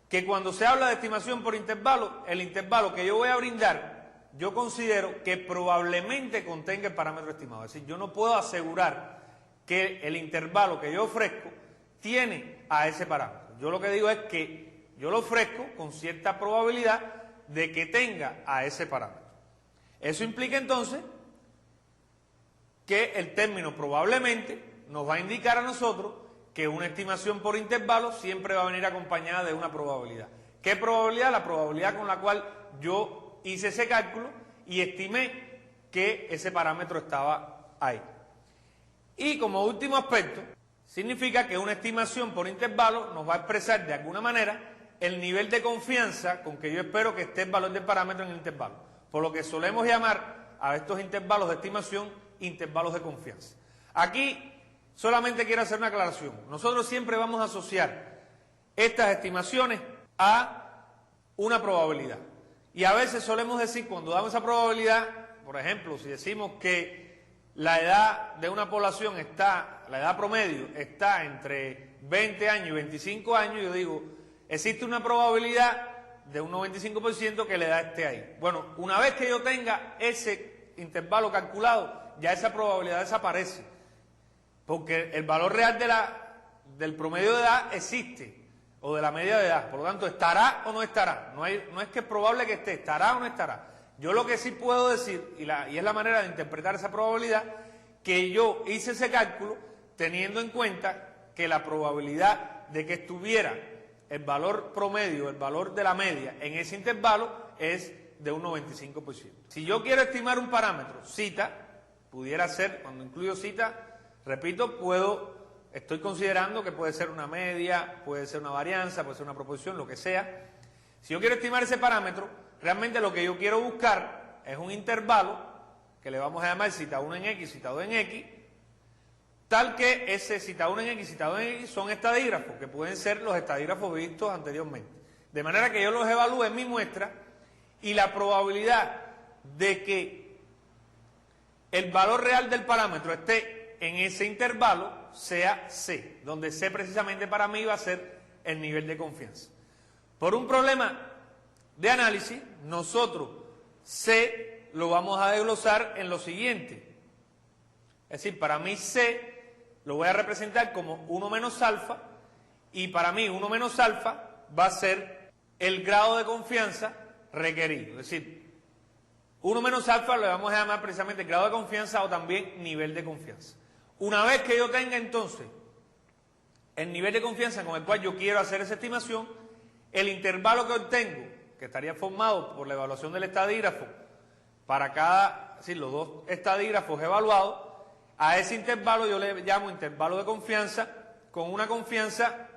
Que cuando se habla de estimación por intervalo, el intervalo que yo voy a brindar, yo considero que probablemente contenga el parámetro estimado. Es decir, yo no puedo asegurar que el intervalo que yo ofrezco tiene a ese parámetro. Yo lo que digo es que yo lo ofrezco con cierta probabilidad de que tenga a ese parámetro. Eso implica entonces que el término probablemente nos va a indicar a nosotros que una estimación por intervalo siempre va a venir acompañada de una probabilidad. ¿Qué probabilidad? La probabilidad con la cual yo hice ese cálculo y estimé que ese parámetro estaba ahí. Y como último aspecto, significa que una estimación por intervalo nos va a expresar de alguna manera el nivel de confianza con que yo espero que esté el valor del parámetro en el intervalo. Por lo que solemos llamar a estos intervalos de estimación intervalos de confianza. Aquí solamente quiero hacer una aclaración. Nosotros siempre vamos a asociar estas estimaciones a una probabilidad. Y a veces solemos decir, cuando damos esa probabilidad, por ejemplo, si decimos que la edad de una población la edad promedio está entre 20 años y 25 años, yo digo, existe una probabilidad de un 95% que la edad esté ahí. Bueno, una vez que yo tenga ese intervalo calculado, ya esa probabilidad desaparece. Porque el valor real del promedio de edad existe, o de la media de edad. Por lo tanto, ¿estará o no estará? No es que es probable que esté, ¿estará o no estará? Yo lo que sí puedo decir, y es la manera de interpretar esa probabilidad, que yo hice ese cálculo teniendo en cuenta que la probabilidad de que estuviera el valor promedio, el valor de la media en ese intervalo es de un 95%. Si yo quiero estimar un parámetro, zeta, pudiera ser, cuando incluyo zeta, repito, estoy considerando que puede ser una media, puede ser una varianza, puede ser una proporción, lo que sea. Si yo quiero estimar ese parámetro, realmente lo que yo quiero buscar es un intervalo, que le vamos a llamar zeta 1 en X, zeta 2 en X, tal que ese zeta 1 en X, zeta 2 en X son estadígrafos, que pueden ser los estadígrafos vistos anteriormente. De manera que yo los evalúe en mi muestra y la probabilidad de que el valor real del parámetro esté en ese intervalo sea C, donde C precisamente para mí va a ser el nivel de confianza. Por un problema de análisis, nosotros C lo vamos a desglosar en lo siguiente. Es decir, para mí C lo voy a representar como 1 menos alfa, y para mí 1 menos alfa va a ser el grado de confianza requerido. Es decir, 1 menos alfa le vamos a llamar precisamente grado de confianza o también nivel de confianza. Una vez que yo tenga entonces el nivel de confianza con el cual yo quiero hacer esa estimación, el intervalo que obtengo, que estaría formado por la evaluación del estadígrafo para cada, es decir, los dos estadígrafos evaluados, a ese intervalo yo le llamo intervalo de confianza con una confianza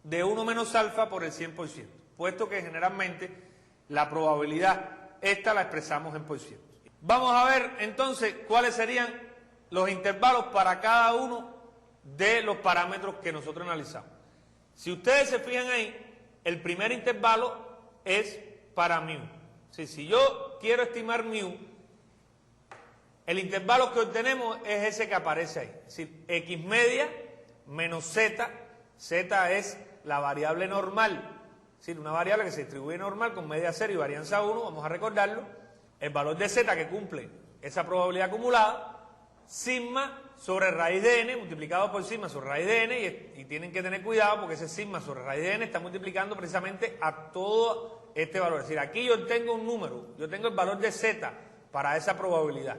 de 1 menos alfa por el 100%, puesto que generalmente la probabilidad esta la expresamos en por ciento. Vamos a ver entonces cuáles serían los intervalos para cada uno de los parámetros que nosotros analizamos. Si ustedes se fijan ahí, el primer intervalo es para μ. Si yo quiero estimar μ, el intervalo que obtenemos es ese que aparece ahí. Es decir, x media menos z. Z es la variable normal. Es decir, una variable que se distribuye normal con media 0 y varianza 1, vamos a recordarlo. El valor de z que cumple esa probabilidad acumulada, sigma sobre raíz de n multiplicado por sigma sobre raíz de n, y tienen que tener cuidado porque ese sigma sobre raíz de n está multiplicando precisamente a todo este valor. Es decir, aquí yo tengo un número, yo tengo el valor de z para esa probabilidad.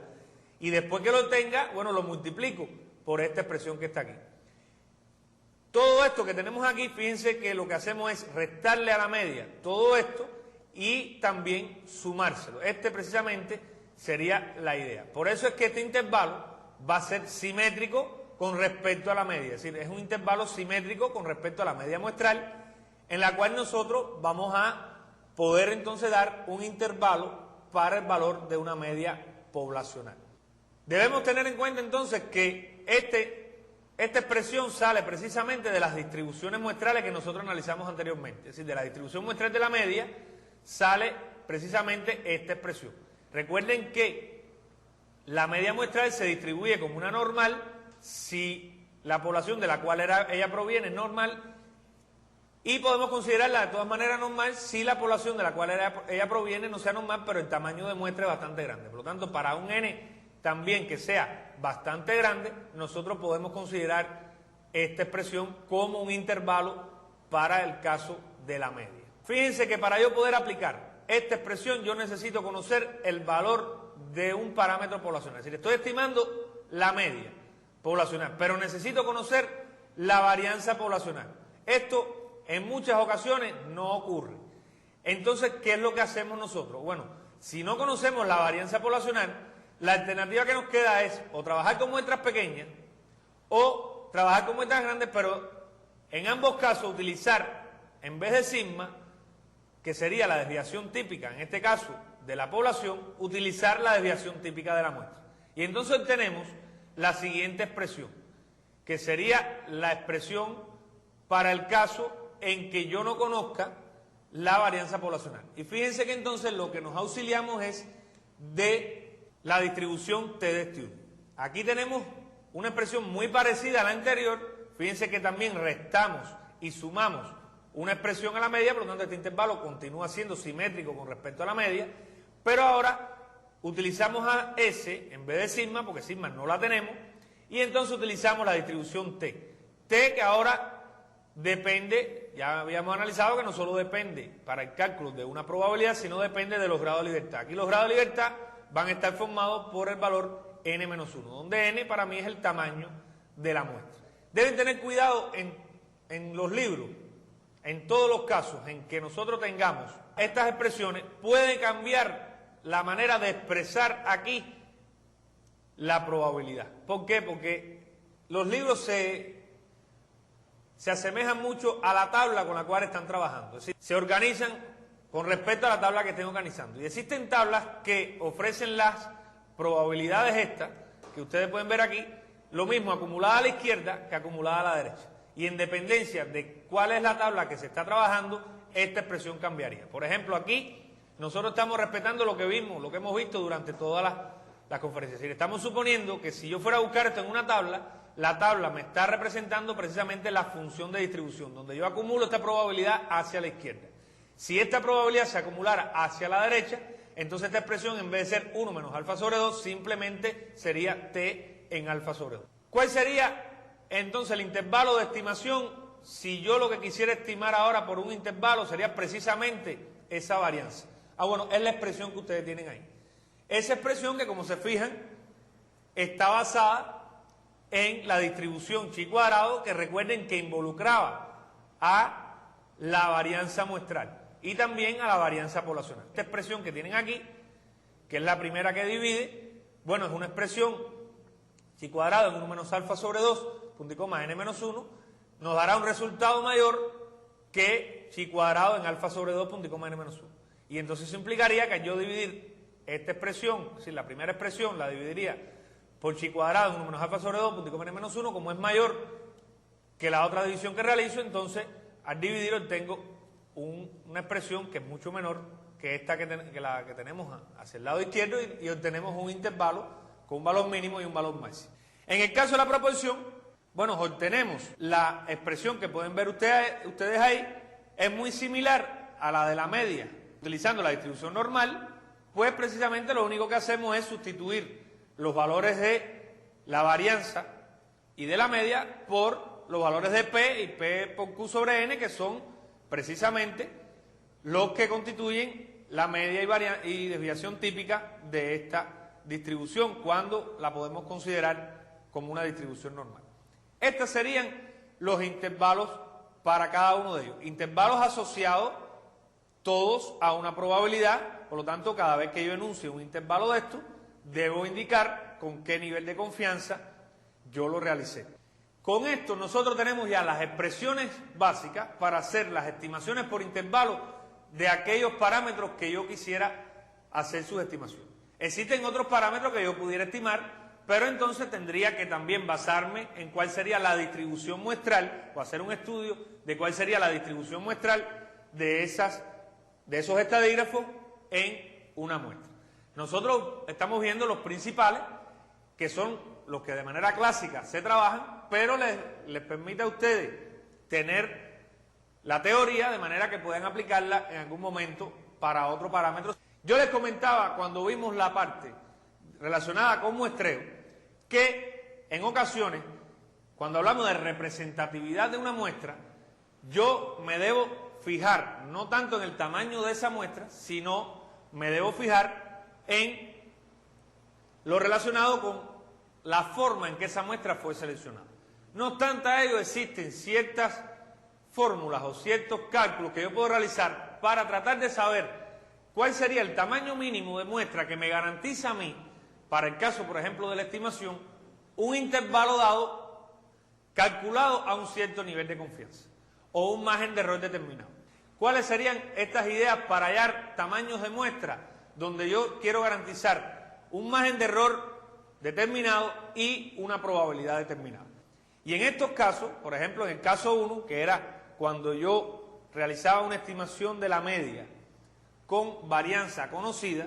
Y después que lo tenga, bueno, lo multiplico por esta expresión que está aquí. Todo esto que tenemos aquí, fíjense que lo que hacemos es restarle a la media todo esto y también sumárselo. Este precisamente sería la idea. Por eso es que este intervalo va a ser simétrico con respecto a la media. Es decir, es un intervalo simétrico con respecto a la media muestral, en la cual nosotros vamos a poder entonces dar un intervalo para el valor de una media poblacional. Debemos tener en cuenta entonces que esta expresión sale precisamente de las distribuciones muestrales que nosotros analizamos anteriormente. Es decir, de la distribución muestral de la media sale precisamente esta expresión. Recuerden que la media muestral se distribuye como una normal si la población de la cual ella proviene es normal, y podemos considerarla de todas maneras normal si la población de la cual ella proviene no sea normal, pero el tamaño de muestra es bastante grande. Por lo tanto, para un n también que sea bastante grande, nosotros podemos considerar esta expresión como un intervalo para el caso de la media. Fíjense que para yo poder aplicar esta expresión yo necesito conocer el valor de un parámetro poblacional. Es decir, estoy estimando la media poblacional, pero necesito conocer la varianza poblacional. Esto en muchas ocasiones no ocurre. Entonces, ¿qué es lo que hacemos nosotros? Bueno, si no conocemos la varianza poblacional, la alternativa que nos queda es o trabajar con muestras pequeñas o trabajar con muestras grandes, pero en ambos casos utilizar, en vez de sigma, que sería la desviación típica, en este caso de la población, utilizar la desviación típica de la muestra. Y entonces obtenemos la siguiente expresión, que sería la expresión para el caso en que yo no conozca la varianza poblacional. Y fíjense que entonces lo que nos auxiliamos es de la distribución T de Stewart. Aquí tenemos una expresión muy parecida a la anterior. Fíjense que también restamos y sumamos una expresión a la media, por lo tanto este intervalo continúa siendo simétrico con respecto a la media, pero ahora utilizamos a S en vez de sigma, porque sigma no la tenemos, y entonces utilizamos la distribución T. T que ahora depende, ya habíamos analizado que no solo depende para el cálculo de una probabilidad, sino depende de los grados de libertad. Aquí los grados de libertad van a estar formados por el valor n-1, donde n para mí es el tamaño de la muestra. Deben tener cuidado en los libros, en todos los casos en que nosotros tengamos estas expresiones, puede cambiar la manera de expresar aquí la probabilidad. ¿Por qué? Porque los libros se asemejan mucho a la tabla con la cual están trabajando. Es decir, se organizan con respecto a la tabla que estén organizando. Y existen tablas que ofrecen las probabilidades estas, que ustedes pueden ver aquí, lo mismo acumulada a la izquierda que acumulada a la derecha. Y en dependencia de cuál es la tabla que se está trabajando, esta expresión cambiaría. Por ejemplo, aquí nosotros estamos respetando lo que vimos, lo que hemos visto durante todas las conferencias. Es decir, estamos suponiendo que si yo fuera a buscar esto en una tabla, la tabla me está representando precisamente la función de distribución, donde yo acumulo esta probabilidad hacia la izquierda. Si esta probabilidad se acumulara hacia la derecha, entonces esta expresión, en vez de ser 1 menos alfa sobre 2, simplemente sería t en alfa sobre 2. ¿Cuál sería entonces el intervalo de estimación? Si yo lo que quisiera estimar ahora por un intervalo sería precisamente esa varianza. Bueno, es la expresión que ustedes tienen ahí. Esa expresión que, como se fijan, está basada en la distribución chi cuadrado, que recuerden que involucraba a la varianza muestral y también a la varianza poblacional. Esta expresión que tienen aquí, que es la primera que divide, bueno, es una expresión chi cuadrado en 1 menos alfa sobre 2, punto y coma n menos 1, nos dará un resultado mayor que chi cuadrado en alfa sobre 2, punto y coma n menos 1. Y entonces eso implicaría que yo dividir esta expresión, es decir, la primera expresión la dividiría por chi cuadrado en 1 menos alfa sobre 2, punto y coma n menos 1, como es mayor que la otra división que realizo, entonces al dividir obtengo una expresión que es mucho menor que esta que la que tenemos hacia el lado izquierdo y obtenemos un intervalo con un valor mínimo y un valor máximo. En el caso de la proporción, bueno, obtenemos la expresión que pueden ver ustedes ahí, es muy similar a la de la media, utilizando la distribución normal, pues precisamente lo único que hacemos es sustituir los valores de la varianza y de la media por los valores de P y P por Q sobre N, que son precisamente los que constituyen la media y desviación típica de esta distribución, cuando la podemos considerar como una distribución normal. Estos serían los intervalos para cada uno de ellos. Intervalos asociados todos a una probabilidad, por lo tanto, cada vez que yo enuncie un intervalo de estos, debo indicar con qué nivel de confianza yo lo realicé. Con esto nosotros tenemos ya las expresiones básicas para hacer las estimaciones por intervalo de aquellos parámetros que yo quisiera hacer sus estimaciones. Existen otros parámetros que yo pudiera estimar, pero entonces tendría que también basarme en cuál sería la distribución muestral, o hacer un estudio de cuál sería la distribución muestral de esos estadígrafos en una muestra. Nosotros estamos viendo los principales, que son los que de manera clásica se trabajan, pero les permite a ustedes tener la teoría de manera que puedan aplicarla en algún momento para otro parámetro. Yo les comentaba cuando vimos la parte relacionada con muestreo que en ocasiones, cuando hablamos de representatividad de una muestra, yo me debo fijar no tanto en el tamaño de esa muestra, sino me debo fijar en lo relacionado con la forma en que esa muestra fue seleccionada. No obstante a ello, existen ciertas fórmulas o ciertos cálculos que yo puedo realizar para tratar de saber cuál sería el tamaño mínimo de muestra que me garantiza a mí, para el caso, por ejemplo, de la estimación, un intervalo dado calculado a un cierto nivel de confianza o un margen de error determinado. ¿Cuáles serían estas ideas para hallar tamaños de muestra donde yo quiero garantizar un margen de error determinado y una probabilidad determinada? Y en estos casos, por ejemplo, en el caso 1, que era cuando yo realizaba una estimación de la media con varianza conocida,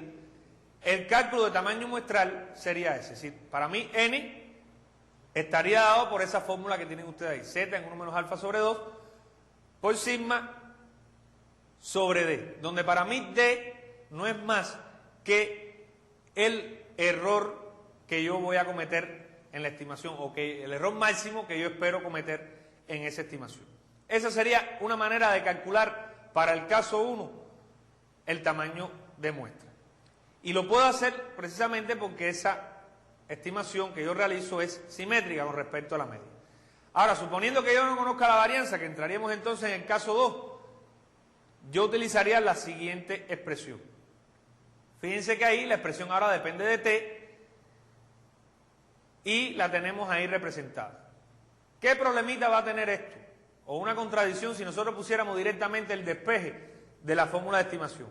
el cálculo de tamaño muestral sería ese. Es decir, para mí n estaría dado por esa fórmula que tienen ustedes ahí, z en 1 menos alfa sobre 2 por sigma sobre d, donde para mí d no es más que el error que yo voy a cometer en la estimación, o que el error máximo que yo espero cometer en esa estimación. Esa sería una manera de calcular para el caso 1 el tamaño de muestra. Y lo puedo hacer precisamente porque esa estimación que yo realizo es simétrica con respecto a la media. Ahora, suponiendo que yo no conozca la varianza, que entraríamos entonces en el caso 2, yo utilizaría la siguiente expresión. Fíjense que ahí la expresión ahora depende de t, y la tenemos ahí representada. ¿Qué problemita va a tener esto? O una contradicción si nosotros pusiéramos directamente el despeje de la fórmula de estimación.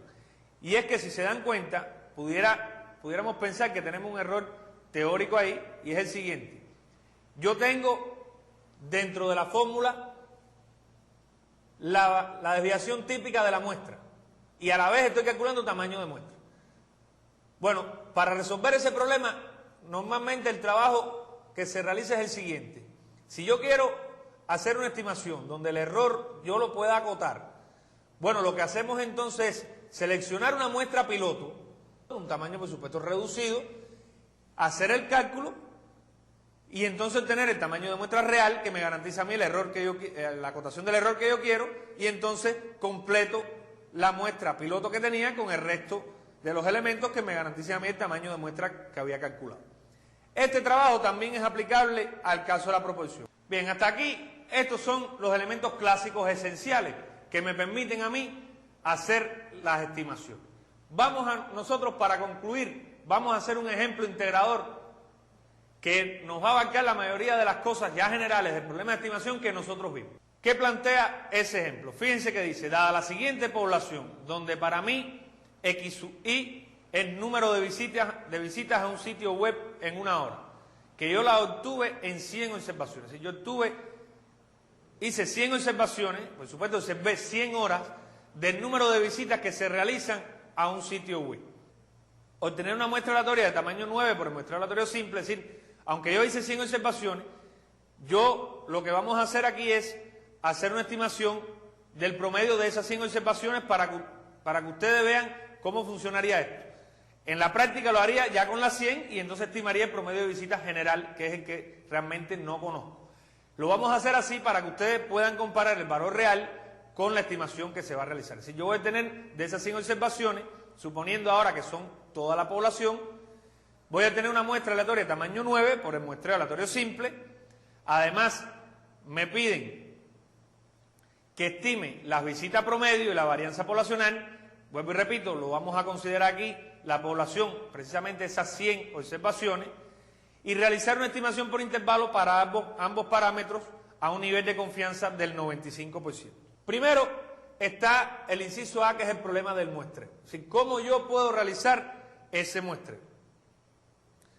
Y es que si se dan cuenta, pudiéramos pensar que tenemos un error teórico ahí, y es el siguiente. Yo tengo dentro de la fórmula la desviación típica de la muestra, y a la vez estoy calculando tamaño de muestra. Bueno, para resolver ese problema, normalmente el trabajo que se realiza es el siguiente. Si yo quiero hacer una estimación donde el error yo lo pueda acotar, bueno, lo que hacemos entonces es seleccionar una muestra piloto, un tamaño por supuesto reducido, hacer el cálculo y entonces tener el tamaño de muestra real que me garantiza a mí el error que la acotación del error que yo quiero, y entonces completo la muestra piloto que tenía con el resto de los elementos que me garanticen a mí el tamaño de muestra que había calculado. Este trabajo también es aplicable al caso de la proporción. Bien, hasta aquí estos son los elementos clásicos esenciales que me permiten a mí hacer las estimaciones. Nosotros para concluir, vamos a hacer un ejemplo integrador que nos va a abarcar la mayoría de las cosas ya generales del problema de estimación que nosotros vimos. ¿Qué plantea ese ejemplo? Fíjense que dice, dada la siguiente población, donde para mí X sub Y es el número de visitas a un sitio web en una hora, que yo la obtuve en 100 observaciones. Si yo hice 100 observaciones, por supuesto observé 100 horas del número de visitas que se realizan a un sitio web. Obtener una muestra aleatoria de tamaño 9 por el muestreo aleatorio simple, es decir, aunque yo hice 100 observaciones, lo que vamos a hacer aquí es hacer una estimación del promedio de esas 100 observaciones para que ustedes vean cómo funcionaría esto. En la práctica lo haría ya con las 100 y entonces estimaría el promedio de visitas general, que es el que realmente no conozco. Lo vamos a hacer así para que ustedes puedan comparar el valor real con la estimación que se va a realizar. Es decir, yo voy a tener de esas 100 observaciones, suponiendo ahora que son toda la población, voy a tener una muestra aleatoria de tamaño 9 por el muestreo aleatorio simple. Además, me piden que estime las visitas promedio y la varianza poblacional. Vuelvo y repito, lo vamos a considerar aquí la población, precisamente esas 100 observaciones, y realizar una estimación por intervalo para ambos parámetros a un nivel de confianza del 95%. Primero está el inciso A, que es el problema del muestreo. Es decir, ¿cómo yo puedo realizar ese muestreo?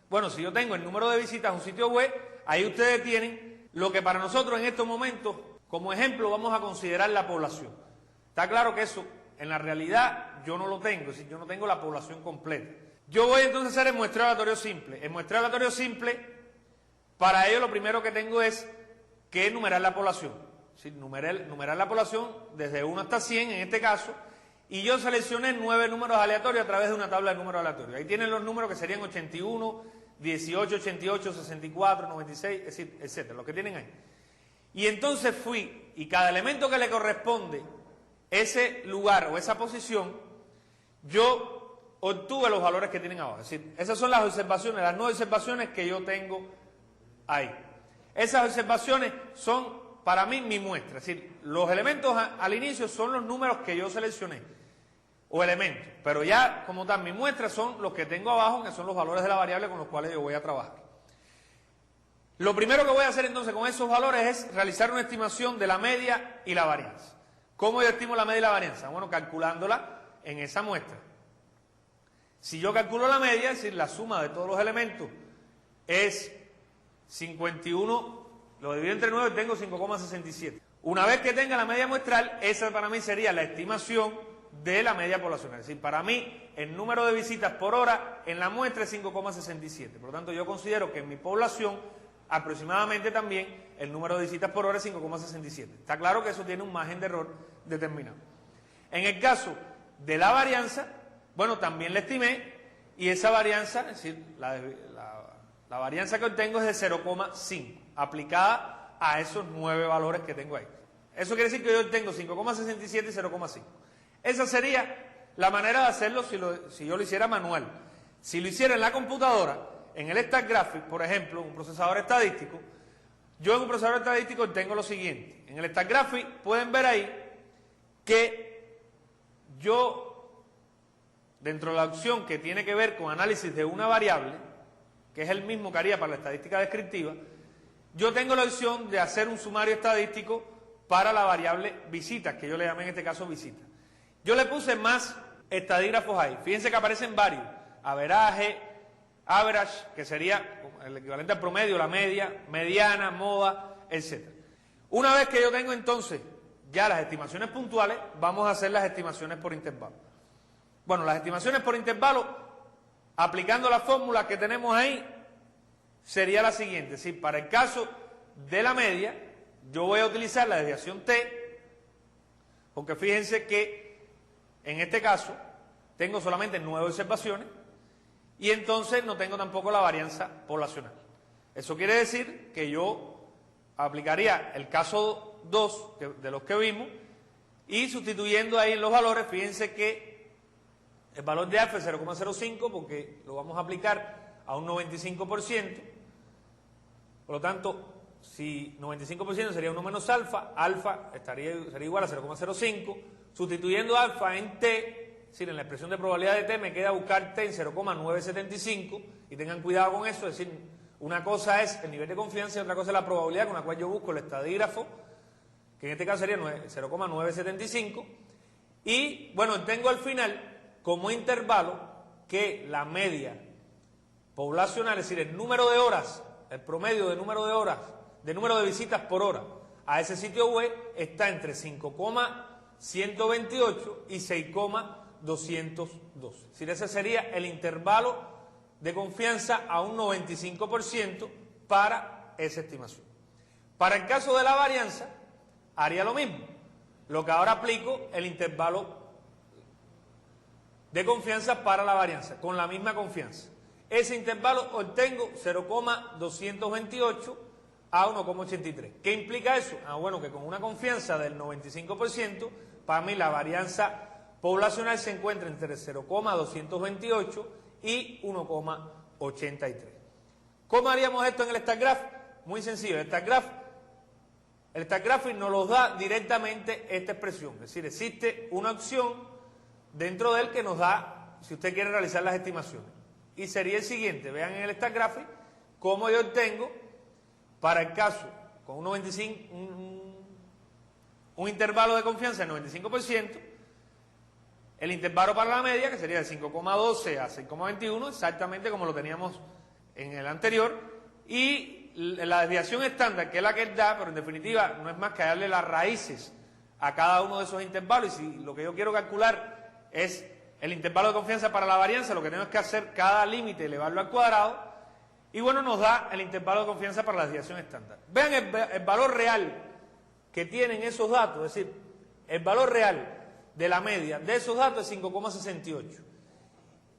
Bueno, si yo tengo el número de visitas a un sitio web, ahí ustedes tienen lo que para nosotros en estos momentos, como ejemplo, vamos a considerar la población. Está claro que eso, en la realidad, yo no lo tengo, es decir, yo no tengo la población completa. Yo voy entonces a hacer el muestreo aleatorio simple. El muestreo aleatorio simple, para ello lo primero que tengo es que numerar la población. Es decir, numerar la población desde 1 hasta 100 en este caso, y yo seleccioné 9 números aleatorios a través de una tabla de números aleatorios. Ahí tienen los números que serían 81, 18, 88, 64, 96, etcétera, lo que tienen ahí. Y entonces fui, y cada elemento que le corresponde ese lugar o esa posición, yo obtuve los valores que tienen abajo. Es decir, esas son las observaciones, las 9 observaciones que yo tengo ahí. Esas observaciones son para mí mi muestra. Es decir, los elementos al inicio son los números que yo seleccioné, o elementos, pero ya como tal mi muestra son los que tengo abajo, que son los valores de la variable con los cuales yo voy a trabajar. Lo primero que voy a hacer entonces con esos valores es realizar una estimación de la media y la varianza. ¿Cómo yo estimo la media y la varianza? Bueno, calculándola en esa muestra. Si yo calculo la media, es decir, la suma de todos los elementos es 51, lo divido entre 9 y tengo 5,67. Una vez que tenga la media muestral, esa para mí sería la estimación de la media poblacional. Es decir, para mí el número de visitas por hora en la muestra es 5,67. Por lo tanto, yo considero que en mi población aproximadamente también el número de visitas por hora es 5,67. Está claro que eso tiene un margen de error determinado. En el caso de la varianza, bueno, también la estimé, y esa varianza, es decir, la varianza que obtengo es de 0,5, aplicada a esos 9 valores que tengo ahí. Eso quiere decir que yo obtengo 5,67 y 0,5. Esa sería la manera de hacerlo si yo lo hiciera manual. Si lo hiciera en la computadora, en el StatGraphic, por ejemplo, un procesador estadístico, yo en un procesador estadístico tengo lo siguiente. En el StatGraphic pueden ver ahí que yo, dentro de la opción que tiene que ver con análisis de una variable, que es el mismo que haría para la estadística descriptiva, yo tengo la opción de hacer un sumario estadístico para la variable visitas, que yo le llamé en este caso visitas. Yo le puse más estadígrafos ahí. Fíjense que aparecen varios. Averaje, average, que sería el equivalente al promedio, la media, mediana, moda, etc. Una vez que yo tengo entonces ya las estimaciones puntuales, vamos a hacer las estimaciones por intervalo. Bueno, las estimaciones por intervalo, aplicando la fórmula que tenemos ahí, sería la siguiente. Es decir, para el caso de la media, yo voy a utilizar la desviación T, porque fíjense que en este caso tengo solamente 9 observaciones y entonces no tengo tampoco la varianza poblacional. Eso quiere decir que yo aplicaría el caso 2 de los que vimos y sustituyendo ahí en los valores, fíjense que el valor de alfa es 0,05 porque lo vamos a aplicar a un 95%, por lo tanto, si 95% sería 1 menos alfa, alfa sería igual a 0,05, sustituyendo alfa en T, es decir, en la expresión de probabilidad de T me queda buscar T en 0,975 y tengan cuidado con eso, es decir, una cosa es el nivel de confianza y otra cosa es la probabilidad con la cual yo busco el estadígrafo, que en este caso sería 0,975, y bueno, tengo al final como intervalo que la media poblacional, es decir, el número de horas, el promedio de número de horas, de número de visitas por hora a ese sitio web está entre 5,128 y 6,212. Es decir, ese sería el intervalo de confianza a un 95% para esa estimación. Para el caso de la varianza, haría lo mismo. Lo que ahora aplico, el intervalo de confianza para la varianza, con la misma confianza. Ese intervalo obtengo 0,228 a 1,83. ¿Qué implica eso? Bueno, que con una confianza del 95%, para mí la varianza poblacional se encuentra entre 0,228 y 1,83. ¿Cómo haríamos esto en el Star Graph? Muy sencillo, el Star Graph nos lo da directamente esta expresión, es decir, existe una opción dentro de él que nos da, si usted quiere realizar las estimaciones, y sería el siguiente, vean en el Star Graph cómo yo obtengo para el caso con un intervalo de confianza del 95%, el intervalo para la media, que sería de 5,12 a 6,21, exactamente como lo teníamos en el anterior, y la desviación estándar, que es la que él da, pero en definitiva no es más que darle las raíces a cada uno de esos intervalos, y si lo que yo quiero calcular es el intervalo de confianza para la varianza, lo que tengo es que hacer cada límite, elevarlo al cuadrado, y bueno, nos da el intervalo de confianza para la desviación estándar. Vean el valor real que tienen esos datos, es decir, el valor real de la media de esos datos es 5,68.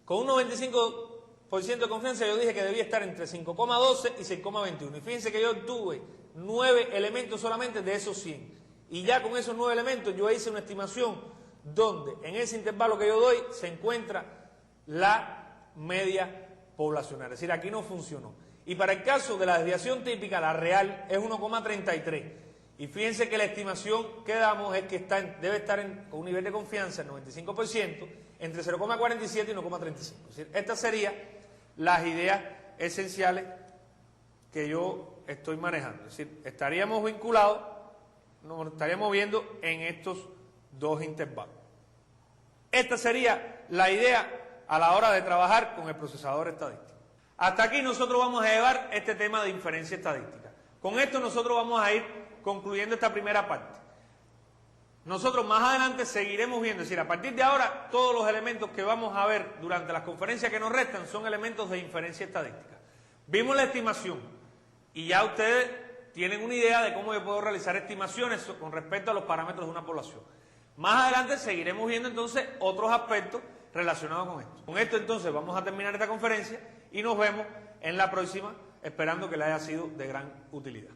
Con un 95% de confianza yo dije que debía estar entre 5,12 y 6,21. Y fíjense que yo obtuve 9 elementos solamente de esos 100. Y ya con esos 9 elementos yo hice una estimación donde en ese intervalo que yo doy se encuentra la media poblacional. Es decir, aquí no funcionó. Y para el caso de la desviación típica, la real es 1,33. Y fíjense que la estimación que damos es que debe estar con un nivel de confianza, el 95%, entre 0,47 y 1,35. Es decir, estas serían las ideas esenciales que yo estoy manejando. Es decir, estaríamos vinculados, nos estaríamos viendo en estos dos intervalos. Esta sería la idea a la hora de trabajar con el procesador estadístico. Hasta aquí nosotros vamos a llevar este tema de inferencia estadística. Con esto nosotros vamos a ir concluyendo esta primera parte. Nosotros más adelante seguiremos viendo, es decir, a partir de ahora todos los elementos que vamos a ver durante las conferencias que nos restan son elementos de inferencia estadística. Vimos la estimación y ya ustedes tienen una idea de cómo yo puedo realizar estimaciones con respecto a los parámetros de una población. Más adelante seguiremos viendo entonces otros aspectos relacionados con esto. Con esto entonces vamos a terminar esta conferencia y nos vemos en la próxima, esperando que le haya sido de gran utilidad.